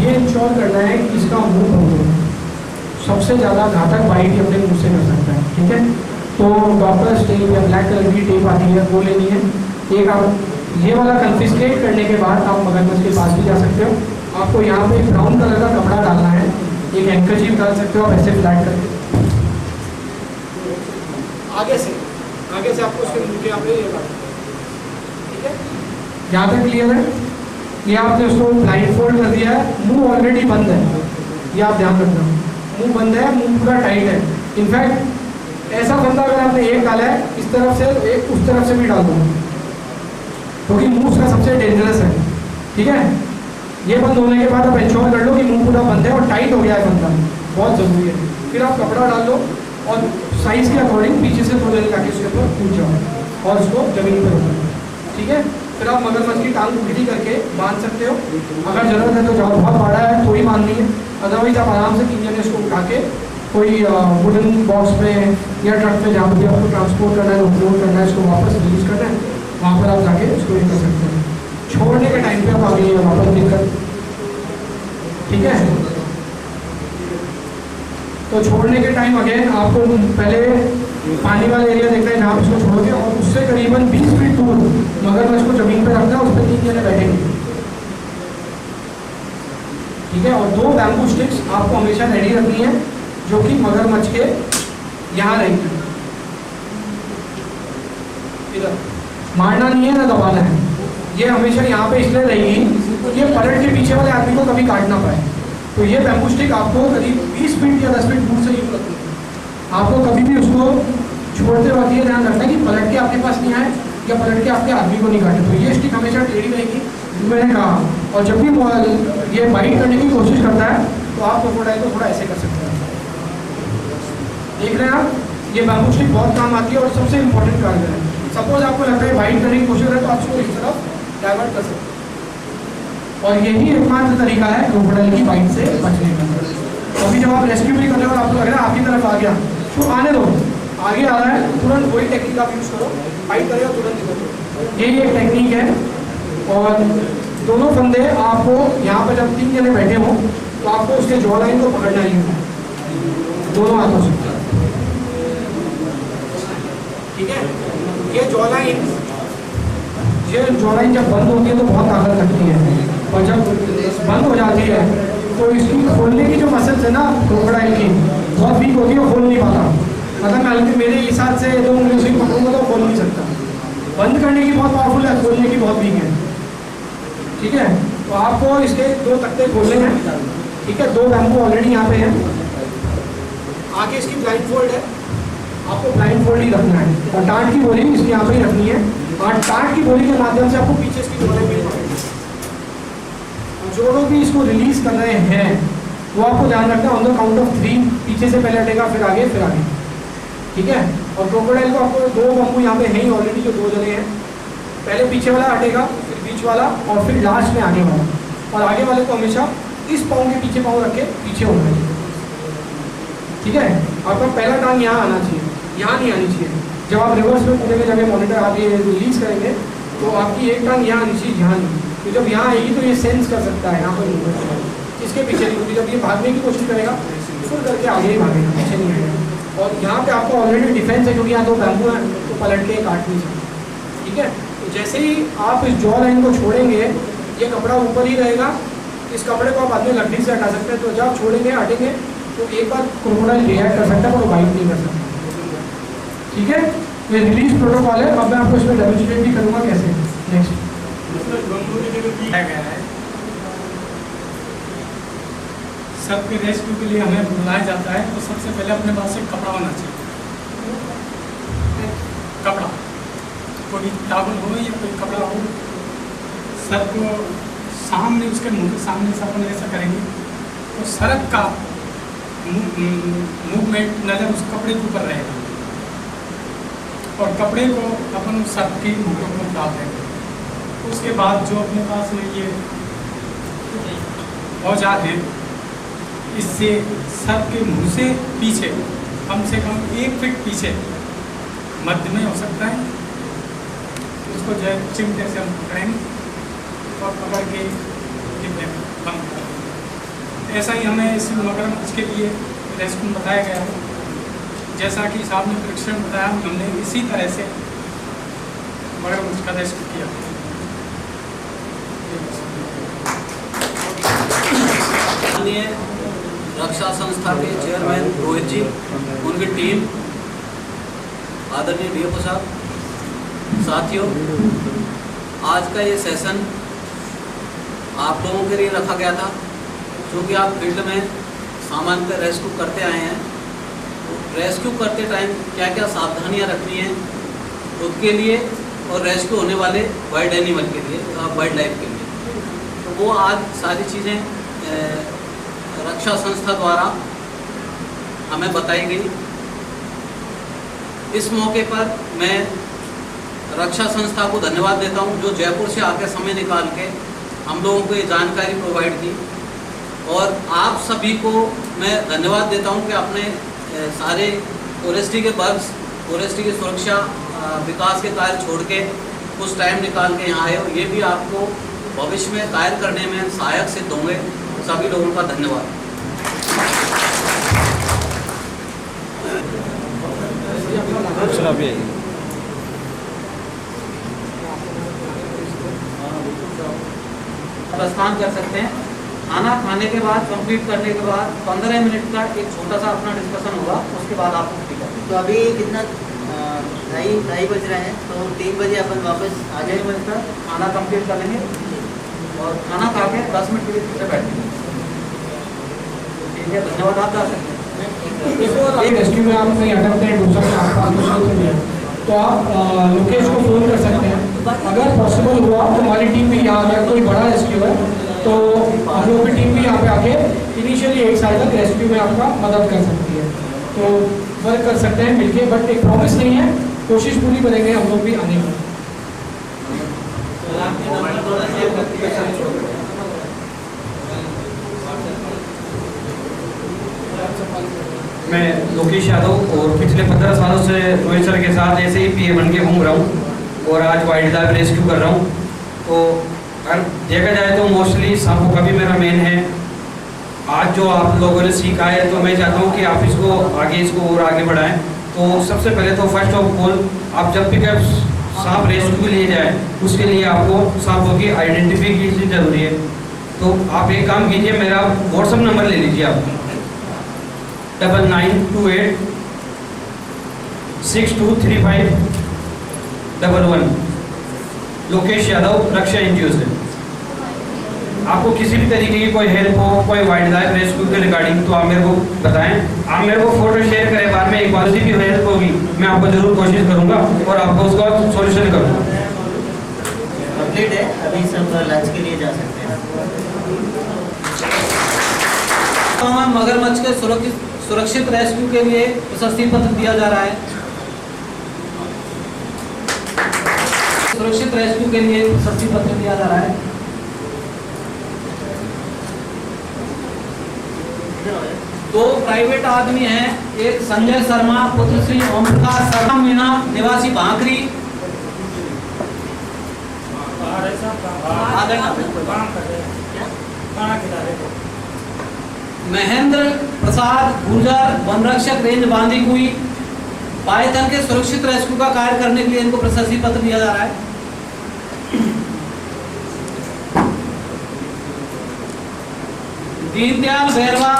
ये इंश्योर करना है कि इसका मुंह बंद हो। सबसे ज़्यादा घातक बाइट ही अपने मुंह से कर सकता है, ठीक है। तो डॉक्टर्स टेप या ब्लैक कलर की टेप आती है, वो लेनी है। एक आप ये वाला कन्फिस्केट करने के बाद आप मगरमच्छ के पास भी जा सकते हो। आपको यहाँ पे ब्राउन कलर का कपड़ा डालना है, एक हैंकरचीफ डाल सकते हो आप ऐसे फ्लैट करके, आगे से आपको उसके मुंह के यहाँ पे ये डालना है, ठीक है। यहाँ तक क्लियर है? ये आपने उसको ब्लाइंड फोल्ड कर दिया है, मुंह ऑलरेडी बंद है, ये आप ध्यान रखना, मुंह बंद है, मुंह पूरा टाइट है। इनफैक्ट ऐसा बंदा अगर आपने एक डाला है इस तरफ से, एक उस तरफ से भी डाल दो, क्योंकि मुंह उसका सबसे डेंजरस है, ठीक है। ये बंद होने के बाद आप इंश्योर कर लो कि मुंह पूरा बंद है और टाइट हो गया है बंदा, बहुत ज़रूरी है। फिर आप कपड़ा डाल लो और साइज़ के अकॉर्डिंग पीछे से थोड़े जाके उसके ऊपर कूद जाओ और उसको ज़मीन पर रखो, ठीक है। फिर आप मगरमच्छ की टांग उल्टी करके बांध सकते हो, अगर ज़रूरत है तो जाओ, बहुत बड़ा है तो ही बांधनी है, अदरवाइज आप आराम से 3 जने इसको उठा के कोई वुडन बॉक्स में या ट्रक में जहाँ पर आपको ट्रांसपोर्ट करना है, उपलोड करना है, इसको वापस रिलीज करना है, वहाँ पर आप जाके इसको ये कर सकते हैं। छोड़ने के टाइम पे आप आगे वापस दिक्कत, ठीक है। तो छोड़ने के टाइम अगेन आपको पहले पानी वाला एरिया देखना है जहाँ इसको छोड़ोगे, और उससे करीबन 20 फीट दूर मगरमच्छ को जमीन पे रखना है, उस पर 3 जने बैठेंगे, ठीक है। और 2 बैम्बू स्टिक्स आपको हमेशा रेडी रखनी है जो कि मगरमच्छ के यहाँ रहेंगी, इधर मारना नहीं है ना दबाना है, ये हमेशा यहाँ पे इसलिए रहेगी ये पलट के पीछे वाले आदमी को कभी काट ना पाए। तो ये बैम्बू स्टिक आपको करीब 20 फीट या 10 फीट दूर से यूज रखनी है। आपको कभी भी उसको छोड़ते वक्त ये ध्यान रखना है कि पलट के आपके पास नहीं आए या पलट के आपके आदमी को नहीं काटे। तो ये स्टिक हमेशा टेढ़ी रहेगी, मैंने कहा। और जब भी ये बाइट करने की कोशिश करता है तो आप क्रोकोडाइल को थोड़ा ऐसे कर सकते हैं, देख रहे हैं आप, ये बैम्बू स्टिक बहुत काम आती है और सबसे इम्पोर्टेंट कारगर है। सपोज आपको लगता है बाइट करने की कोशिश करें तो आप उसको इस तरफ डाइवर्ट कर सकते हैं, और यही एकमात्र तरीका है क्रोकोडाइल की बाइट से बचने का। अभी जब आप रेस्क्यू भी कर रहे हो और आपको लग रहा है आपकी तरफ आ गया तो आने दो, आगे आ रहा है तुरंत वही टेक्निक आप यूज़ करो, बाइट करेगा तुरंत निकलो, यही एक टेक्निक है। और दोनों बंदे आपको यहाँ पर जब 3 जने बैठे हों तो आपको उसके जॉ लाइन को पकड़ना ही है दोनों हाथों से, ठीक है। ये जॉ लाइन जब बंद होती है तो बहुत ताकत लगती है, और जब बंद हो जाती है तो इसकी खोलने की जो मसल्स है ना क्रोकोडाइल की बहुत वीक होती है, वो खोल नहीं पाता। मतलब मेरे हिसाब से 2 उंगलियों से पकड़ूंगा तो खोल नहीं सकता। बंद करने की बहुत पावरफुल है, खोलने की बहुत वीक है, ठीक है। तो आपको इसके 2 तख्ते खोलने हैं, ठीक है। 2 बैम्बू ऑलरेडी यहाँ पे हैं, आगे इसकी ब्लाइंड फोल्ड है, आपको ब्लाइंड फोल्ड ही रखना है, और टाट की गोली इसकी यहाँ पे ही रखनी है, और टाट की गोली के माध्यम से आपको पीछे इसकी जोड़े भी पकड़नी है। जो लोग भी इसको रिलीज कर रहे हैं वो आपको ध्यान रखना है, ऑन द काउंट ऑफ 3 पीछे से पहले हटेगा, फिर आगे, ठीक है। और क्रोकोडाइल को आपको 2 बम्बू यहाँ पे हैं ही ऑलरेडी, जो 2 जने हैं, पहले पीछे वाला हटेगा, फिर बीच वाला, और फिर लास्ट में आगे वाला। और आगे वाले को हमेशा इस पाँव के पीछे पाँव रख के पीछे होना चाहिए, ठीक है। आपका पहला टांग यहाँ आना चाहिए, यहाँ नहीं आनी चाहिए। जब आप रिवर्स में कूदेंगे, जब ये मॉनिटर आप ये रिलीज करेंगे तो आपकी एक टांग यहाँ आनी चाहिए, यहाँ नहीं। तो जब यहाँ आएगी तो ये सेंस कर सकता है यहाँ पर मूवमेंट, इसके पीछे नहीं होगी। जब ये भागने की कोशिश करेगा फुल करके आगे ही भागेगा, पीछे नहीं आएगा। और यहाँ पे आपको ऑलरेडी डिफेंस है, क्योंकि यहाँ 2 बैम्बू है तो पलट के काट नहीं सकते, ठीक है। तो जैसे ही आप इस जॉ लाइन को छोड़ेंगे ये कपड़ा ऊपर ही रहेगा, इस कपड़े को आप बाद में लकड़ी से हटा सकते हैं। तो जब आप छोड़ेंगे हटेंगे तो एक बार क्रोकोडाइल रिएक्ट कर सकता है और बाइट नहीं कर सकता, ठीक है। ये रिलीज प्रोटोकॉल है। अब मैं आपको इसमें डेमोन्स्ट्रेट भी करूँगा कैसे। नेक्स्ट सबके रेस्क्यू के लिए हमें बुलाया जाता है तो सबसे पहले अपने पास एक कपड़ा होना चाहिए, कपड़ा, कोई टॉवल हो या कोई कपड़ा हो। सबको सामने, उसके मुंह के सामने से अपन ऐसा करेंगे तो सड़क का मूवमेंट नज़र उस कपड़े के ऊपर रहेगा, और कपड़े को अपन सर के ऊपर डाल देंगे। उसके बाद जो अपने पास में ये औजार है, इससे सर के मुंह से पीछे कम से कम 1 फीट पीछे मध्य में हो सकता है, उसको जो है चिमटे से हम पकड़ेंगे और पकड़ के बंद कर देंगे। ऐसा ही हमें इस मगरमच्छ के लिए रेस्क्यू बताया गया है। जैसा कि साहब ने परीक्षण बताया, हमने इसी तरह से मगरमच्छ का रेस्क्यू किया। रक्षा संस्था के चेयरमैन रोहित जी, उनकी टीम, आदरणीय डीएफओ साहब, साथियों, आज का ये सेशन आप लोगों के लिए रखा गया था, क्योंकि आप फील्ड में सामान्यतः रेस्क्यू करते आए हैं। तो रेस्क्यू करते टाइम क्या क्या सावधानियां रखनी है खुद के लिए और रेस्क्यू होने वाले वाइल्ड एनिमल के लिए, वाइल्ड लाइफ के लिए, तो वो आज सारी चीज़ें रक्षा संस्था द्वारा हमें बताई गई। इस मौके पर मैं रक्षा संस्था को धन्यवाद देता हूं, जो जयपुर से आकर समय निकाल के हम लोगों को ये जानकारी प्रोवाइड की, और आप सभी को मैं धन्यवाद देता हूं कि आपने सारे फॉरेस्ट्री के बग्स, फॉरेस्ट्री की सुरक्षा, विकास के कार्य छोड़ के कुछ टाइम निकाल के यहाँ आए हो। ये भी आपको भविष्य में कार्य करने में सहायक सिद्ध होंगे। सभी लोगों का धन्यवाद। प्रस्थान कर सकते हैं। खाना खाने के बाद, कंप्लीट करने के बाद 15 मिनट का एक छोटा सा अपना डिस्कशन होगा, उसके बाद आप छुट्टी करें। तो अभी कितना 2:30 बज रहे हैं, तो 3 बजे अपन वापस आ जाए। 3 बजे तक खाना कंप्लीट कर लेंगे और खाना खा के 10 मिनट के लिए पीछे बैठेंगे। ठीक है, धन्यवाद। आप जा सकते हैं। एक रेस्क्यू में आप कहीं अटकते हैं डोसा के आसपास तो आप लोकेश को फ़ोन कर सकते हैं। अगर पॉसिबल हुआ तो हमारी टीम भी यहाँ, अगर कोई बड़ा रेस्क्यू है तो हम लोग की टीम भी यहाँ पे आके इनिशियली 1 साल तक रेस्क्यू में आपका मदद कर सकती है। तो वर्क कर सकते हैं मिलके, बट एक प्रॉमिस नहीं है, कोशिश पूरी करेंगे हम लोग भी आने की। मैं लोकेश यादव और पिछले 15 सालों से रोहित सर के साथ ऐसे ही पीए बन के घूम रहा हूँ और आज वाइल्ड लाइफ रेस्क्यू कर रहा हूँ। तो अगर देखा जाए तो मोस्टली सांपों का भी मेरा मेन है। आज जो आप लोगों ने सीखा है तो मैं चाहता हूँ कि आप इसको और आगे बढ़ाएं। तो सबसे पहले तो फर्स्ट ऑफ ऑल, आप जब भी सांप रेस्क्यू लिए जाए उसके लिए आपको सांपों की आइडेंटिफिकेशन जरूरी है। तो आप एक काम कीजिए, मेरा व्हाट्सअप नंबर ले लीजिए आप 9928 623511। लोकेश यादव, रक्षा एनजीओ से। आपको किसी भी तरीके की कोई हेल्प हो, कोई वाइल्ड लाइफ रेस्क्यू के रिगार्डिंग, तो आप मेरे को बताएं। आप मेरे को फोटो शेयर करें, बाद में एक बार भी हेल्प होगी मैं आपको जरूर कोशिश करूंगा और आपको उसका सॉल्यूशन करूंगा। कंप्लीट है, अभी सब लंच के लिए जा सकते हैं। मगरमच्छ के सुरक्षित रेस्क्यू के लिए प्रशस्ति पत्र दिया जा रहा है। सुरक्षित रेस्क्यू के लिए प्रशस्ति पत्र दिया जा रहा है। दो प्राइवेट आदमी हैं, एक संजय शर्मा पुत्र श्री ओम प्रकाश शर्मा मीणा निवासी भांकरी, महेंद्र प्रसाद गुर्जर वनरक्षक रेंज बांदी हुई पायथन के सुरक्षित रेस्क्यू का कार्य करने के लिए इनको प्रशस्ति पत्र दिया जा रहा है। दीनदयाल भैरवा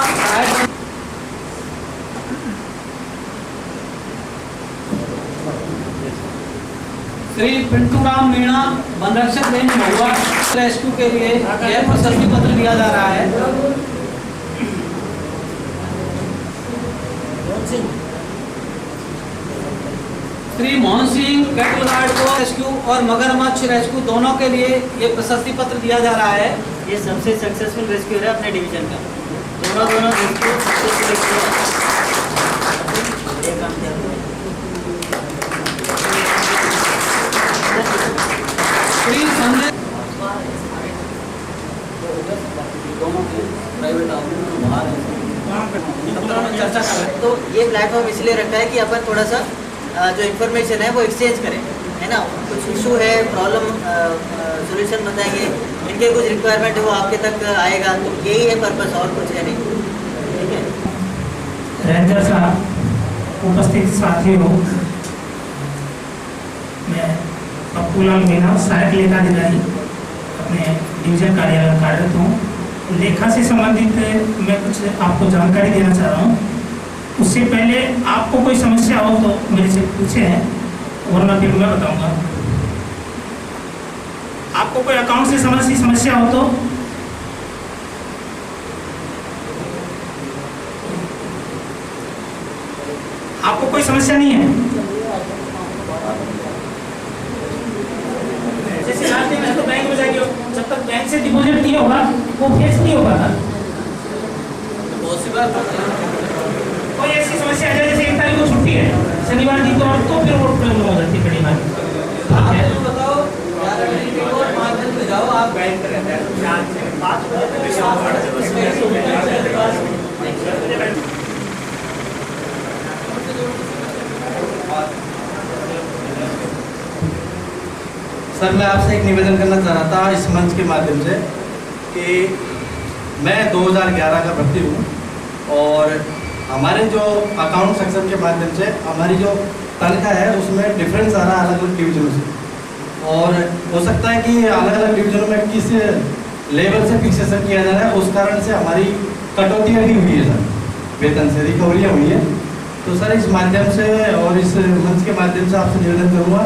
श्री पिंटूराम मीणा वनरक्षक रेंज महुआ रेस्क्यू के लिए यह प्रशस्ति पत्र दिया जा रहा है। श्री मोहन सिंह कैटल गार्ड को रेस्क्यू और मगरमच्छ रेस्क्यू दोनों के लिए ये प्रशस्ति पत्र दिया जा रहा है। ये सबसे सक्सेसफुल रेस्क्यू है अपने डिवीजन का। दोनों रेस्क्यू श्री संजय दोनों प्राइवेट बाहर चर्चा कर रहे हैं। तो ये प्लेटफॉर्म इसलिए रखा है कि अपन थोड़ा सा जो इन्फॉर्मेशन है वो एक्सचेंज करें, है ना। कुछ इशू है, प्रॉब्लम सॉल्यूशन बताएंगे, इनके कुछ रिक्वायरमेंट है वो आपके तक आएगा। तो यही है पर्पस, और कुछ है नहीं। ठीक है। रेंजर साहब, उपस्थित साथियों, मैं पप्पूलाल मीणा सहायक लेखाधिकारी अपने डिवीजन कार्यालय में कार्यरत हूँ। लेखा से संबंधित मैं कुछ आपको जानकारी देना चाह रहा हूँ। उससे पहले आपको कोई समस्या हो तो मेरे से पूछे हैं, वरना फिर मैं बताऊंगा। आपको कोई अकाउंट से संबंधित समस्या हो तो आपको कोई समस्या नहीं है? जैसे लास्ट टाइम तो बैंक में जाके जब तक बैंक से डिपॉजिट नहीं होगा वो फिक्स नहीं होगा था। कोई ऐसी समस्या है जैसे 1 तारीख को छुट्टी है, शनिवार दिन तो फिर वो प्रॉब्लम हो जाती है बड़ी बात। आप बताओ 11 बजे और 5 बजे जाओ, आप बैंक पे रहते हैं 5 बजे सर मैं आपसे एक निवेदन करना चाह रहा था इस मंच के माध्यम से कि मैं 2011 का भर्ती हूँ और हमारे जो अकाउंट सेक्शन के माध्यम से हमारी जो तनख्वाह है उसमें डिफरेंस आ रहा है अलग अलग डिवीजनों से और हो सकता है कि अलग अलग डिवीजनों में किस लेवल से फिक्सेशन किया जा रहा है उस कारण से हमारी कटौतियाँ भी हुई है सर, वेतन से रिकवरियाँ हुई है। तो सर इस माध्यम से और इस मंच के माध्यम से आपसे निवेदन करूँगा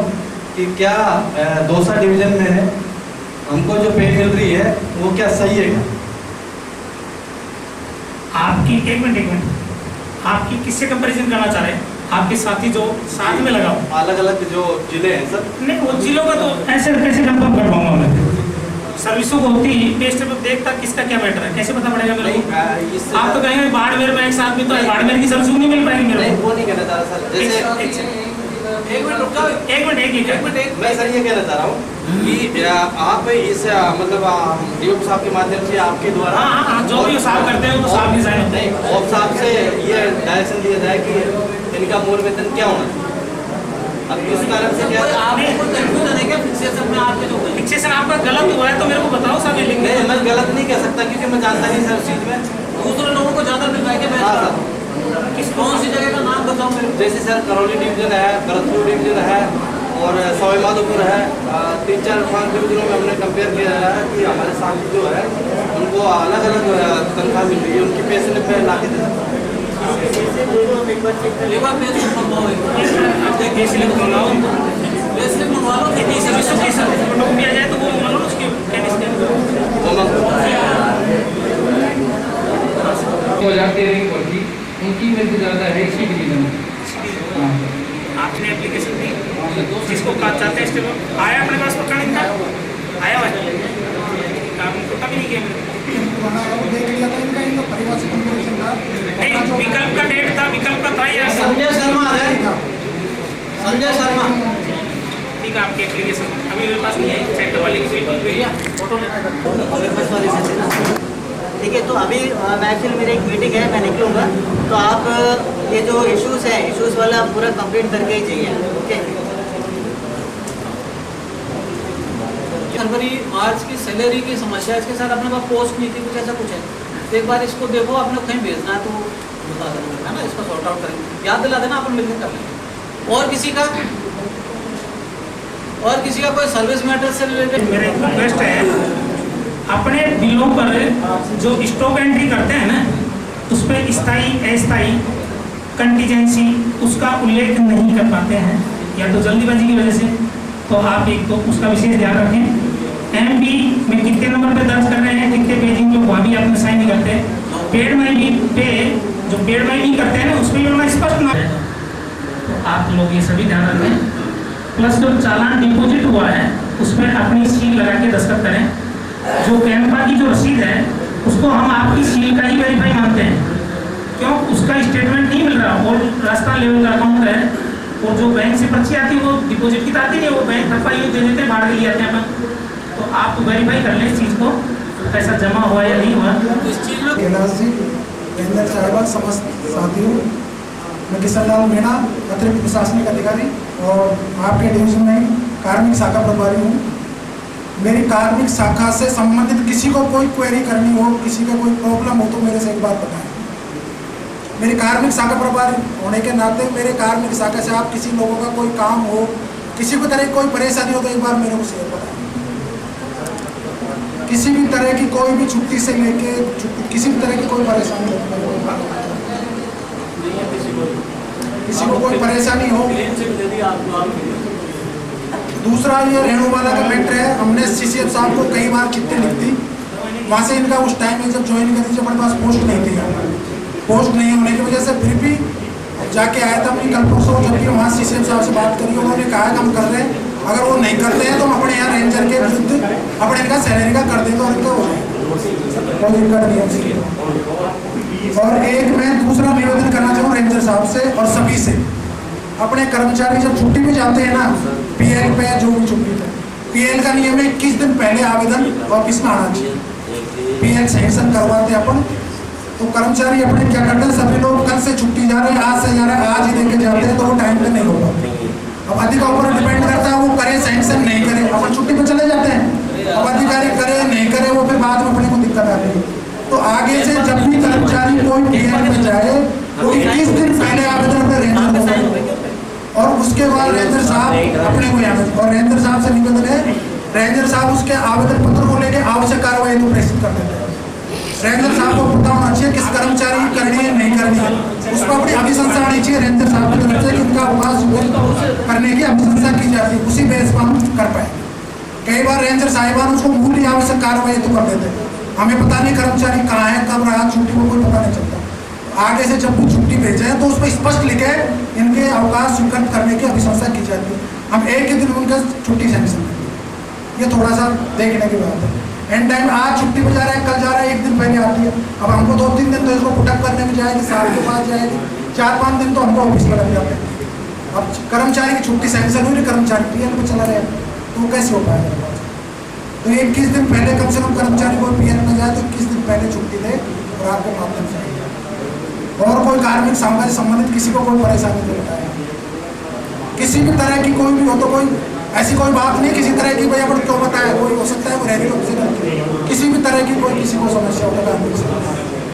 कि क्या दौसा डिवीजन में है हमको जो पे मिल रही है वो क्या सही है क्या? आपकी एक मिनट आपकी किससे कंपैरिजन करना चाह रहे हैं? आपके साथी जो साथ में लगा अलग अलग जो जिले हैं सर। नहीं वो जिलों का तो ऐसे कैसे कंफर्म कर पाऊंगा मैं? सर्विसों को होती पेस्ट पर देखता किसका क्या मैटर है, कैसे पता पड़ेगा मेरे को? आप तो कहेंगे बाड़मेर में एक साथ में तो बाड़मेर की सर्विस नहीं मिल पाएगी मेरे को। वो नहीं कहना चाह रहा सर, जैसे एक मिनट मैं सर ये कहना चाह रहा हूँ कि आप इस मतलब डीओपी साहब के माध्यम से आपके द्वारा हाँ जो भी साहब करते हैं वो साहब डिजाइन होते हैं। नहीं और साहब से ये डायरेक्शन दिया जाए कि इनका मूल वेतन क्या होना चाहिए। अब इस कारण से क्या फिक्सेशन आपका गलत हुआ है तो मेरे को बताओ साहब। नहीं मैं गलत नहीं कह सकता क्योंकि मैं जानता नहीं सर उस चीज़ में दूसरे लोगों को ज़्यादा मिल पाएंगे। मैं किस कौन सी जगह का नाम बताऊँ मेरे? जैसे सर करौली डिवीजन है, भरतपुर डिवीजन है और सवाई माधोपुर है। 3-4-5 डिवीजनों में हमने कंपेयर किया है कि हमारे साथी जो है उनको अलग अलग तनख्वाह मिल रही है, उनकी पे स्लिप पे ला के दे सकते हैं। उनकी मेरे को ज़्यादा है इसी डिवीजन में। आपने एप्लीकेशन दी जिसको चाहते हैं आया अपने पास पकड़ इनका आया हुआ काम कभी नहीं किया नहीं विकल्प का डेट था, विकल्प का था या संजय शर्मा है, संजय शर्मा ठीक है आपकी एप्लीकेशन अभी मेरे पास नहीं है सेंटर वाले की भैया फोटो ठीक है। तो अभी मैं एक्चुअली मेरी एक मीटिंग है, मैं निकलूँगा तो आप ये जो इश्यूज़ हैं इश्यूज़ वाला पूरा कंप्लीट करके ही चाहिए। ओके फरवरी मार्च की सैलरी की समस्या इसके साथ अपने पास पोस्ट नहीं थी कुछ ऐसा कुछ है तो एक बार इसको देखो आपने कहीं भेजना है तो बता देना है ना, इसको सॉर्ट आउट करेंगे, याद दिला देना अपन मिलकर कर लेंगे। और किसी का कोई सर्विस मैटर से रिलेटेड मेरा एक रिक्वेस्ट है अपने बिलों पर जो स्टॉक एंट्री करते हैं ना उस पर स्थायी अस्थायी कंटीजेंसी उसका उल्लेख नहीं कर पाते हैं या तो जल्दीबाजी की वजह से, तो आप एक तो उसका विशेष ध्यान रखें। MB में कितने नंबर पे दर्ज कर रहे हैं, कितने पेजिंग में वहाँ भी आपने साइन नहीं करते। पेड माई भी पे जो पेड माई भी करते हैं ना उस पर भी उनका स्पष्ट ना, तो आप लोग ये सभी ध्यान रखें। प्लस जो चालान डिपॉजिट हुआ है उस पर अपनी सील लगा के दस्तखत करें। जो कैंपा की जो रसीद है उसको हम आपकी सील का ही वेरीफाई मानते हैं, क्यों उसका स्टेटमेंट नहीं मिल रहा और राजस्थान लेवल का अकाउंट है और जो बैंक से पर्ची आती है वो डिपॉजिट की आती है, वो बैंक थप्पा यूँ दे देते हैं, बाहर ले आते हैं अपन। तो आप वेरीफाई कर लें इस चीज़ को पैसा जमा हुआ या नहीं हुआ। इस चीज़ में कैलाश जी, केंद्र साहिबा, समस्त साथियों, मैं किशन लाल मीणा अतिरिक्त प्रशासनिक अधिकारी और आपके डिवीजन में कार्मिक शाखा प्रभारी हूँ। मेरी कार्मिक शाखा से संबंधित किसी को कोई क्वेरी करनी हो, किसी का कोई प्रॉब्लम हो तो मेरे से एक बात बताएं। मेरी कार्मिक शाखा प्रभारी होने के नाते मेरे कार्मिक शाखा से आप किसी लोगों का कोई काम हो, किसी भी तरह की कोई परेशानी हो तो एक बार मेरे को शेयर बताएं। किसी भी तरह की कोई भी छुट्टी से लेके किसी भी तरह की कोई परेशानी हो, किसी को कोई परेशानी हो। दूसरा ये रेणुवाला का मैटर है, हमने CCF साहब को कई बार चिट्ठी लिख दी, वहाँ से इनका उस टाइम में जब ज्वाइन करी थी हमारे पास पोस्ट नहीं थी, पोस्ट नहीं होने की वजह से फिर भी जाके आया था अपनी कल परसों, जबकि वहाँ CCF साहब से बात करी, उन्होंने कहा कि हम कर रहे हैं, अगर वो नहीं करते हैं तो हम अपने यहाँ रेंजर के विरुद्ध अपने इनका सैलरी का कर देंगे और इनका हो जाएगा, कोई दिक्कत नहीं है। और एक मैं दूसरा निवेदन करना चाहूँ रेंजर साहब से और सभी से, अपने कर्मचारी जब छुट्टी पे जाते हैं ना, PL पे जो भी छुट्टी पे, PL का नियम है 21 दिन पहले आवेदन ऑफिस में आना चाहिए। PL सैंक्शन करवाते अपन तो कर्मचारी अपने क्या करते हैं, सभी लोग कल से छुट्टी जा रहे हैं, आज से जा रहे हैं, आज ही देके जाते हैं तो वो टाइम पे नहीं होगा। अब अधिक ऊपर डिपेंड करता है वो करे सैंक्शन नहीं करे, अपन छुट्टी रेंजर साहब से निवेदन है, रेंजर साहब उसके आवेदन पत्र को लेकर आवश्यक कार्रवाई को प्रेषित कर देते हैं। रेंजर साहब को पता होना चाहिए किस कर्मचारी की करनी है नहीं करनी है, उस पर बड़ी अभिशंसा आनी चाहिए रेंजर साहब की तरफ से कि उनका अवकाश करने की अभिशंसा की जाती है, उसी बेस पर हम कर पाएंगे। कई बार रेंजर साहिबान उसको मूल आवश्यक कार्रवाई तो कर देते हैं, हमें पता नहीं कर्मचारी कहाँ है, कब रहा, छुट्टी को कोई पता नहीं चलता। आगे से जब भी छुट्टी भेजे तो उस पर स्पष्ट लिखे इनके अवकाश स्वीकृत करने की अभिशंसा की जाती है, हम एक ही दिन उनका छुट्टी सैंक्शन करते हैं। ये थोड़ा सा देखने की बात है। एंड टाइम आज छुट्टी पर जा रहा है, कल जा रहा है, एक दिन पहले आती है, अब हमको 2-3 दिन तो इसको पुटअप करने में जाएगी, साल के बाद जाएगी, 4-5 दिन तो हमको ऑफिस में लग जाते हैं। अब कर्मचारी की छुट्टी सैंक्शन हुई, कर्मचारी पीएन में चला गया तो कैसे हो पाएगा? तो 21 दिन पहले कम से कम कर्मचारी को पीएन में जाए तो 21 दिन पहले छुट्टी दे और आपके माध्यम से आएगा। और कोई कार्मिक सामाजिक संबंधित किसी को कोई परेशानी नहीं बताया, किसी भी तरह की कोई भी हो तो कोई ऐसी कोई बात नहीं, किसी तरह की भैया पर क्यों बताया, कोई हो सकता है वो रेडियो से किसी भी तरह की कोई किसी को समस्या होता है।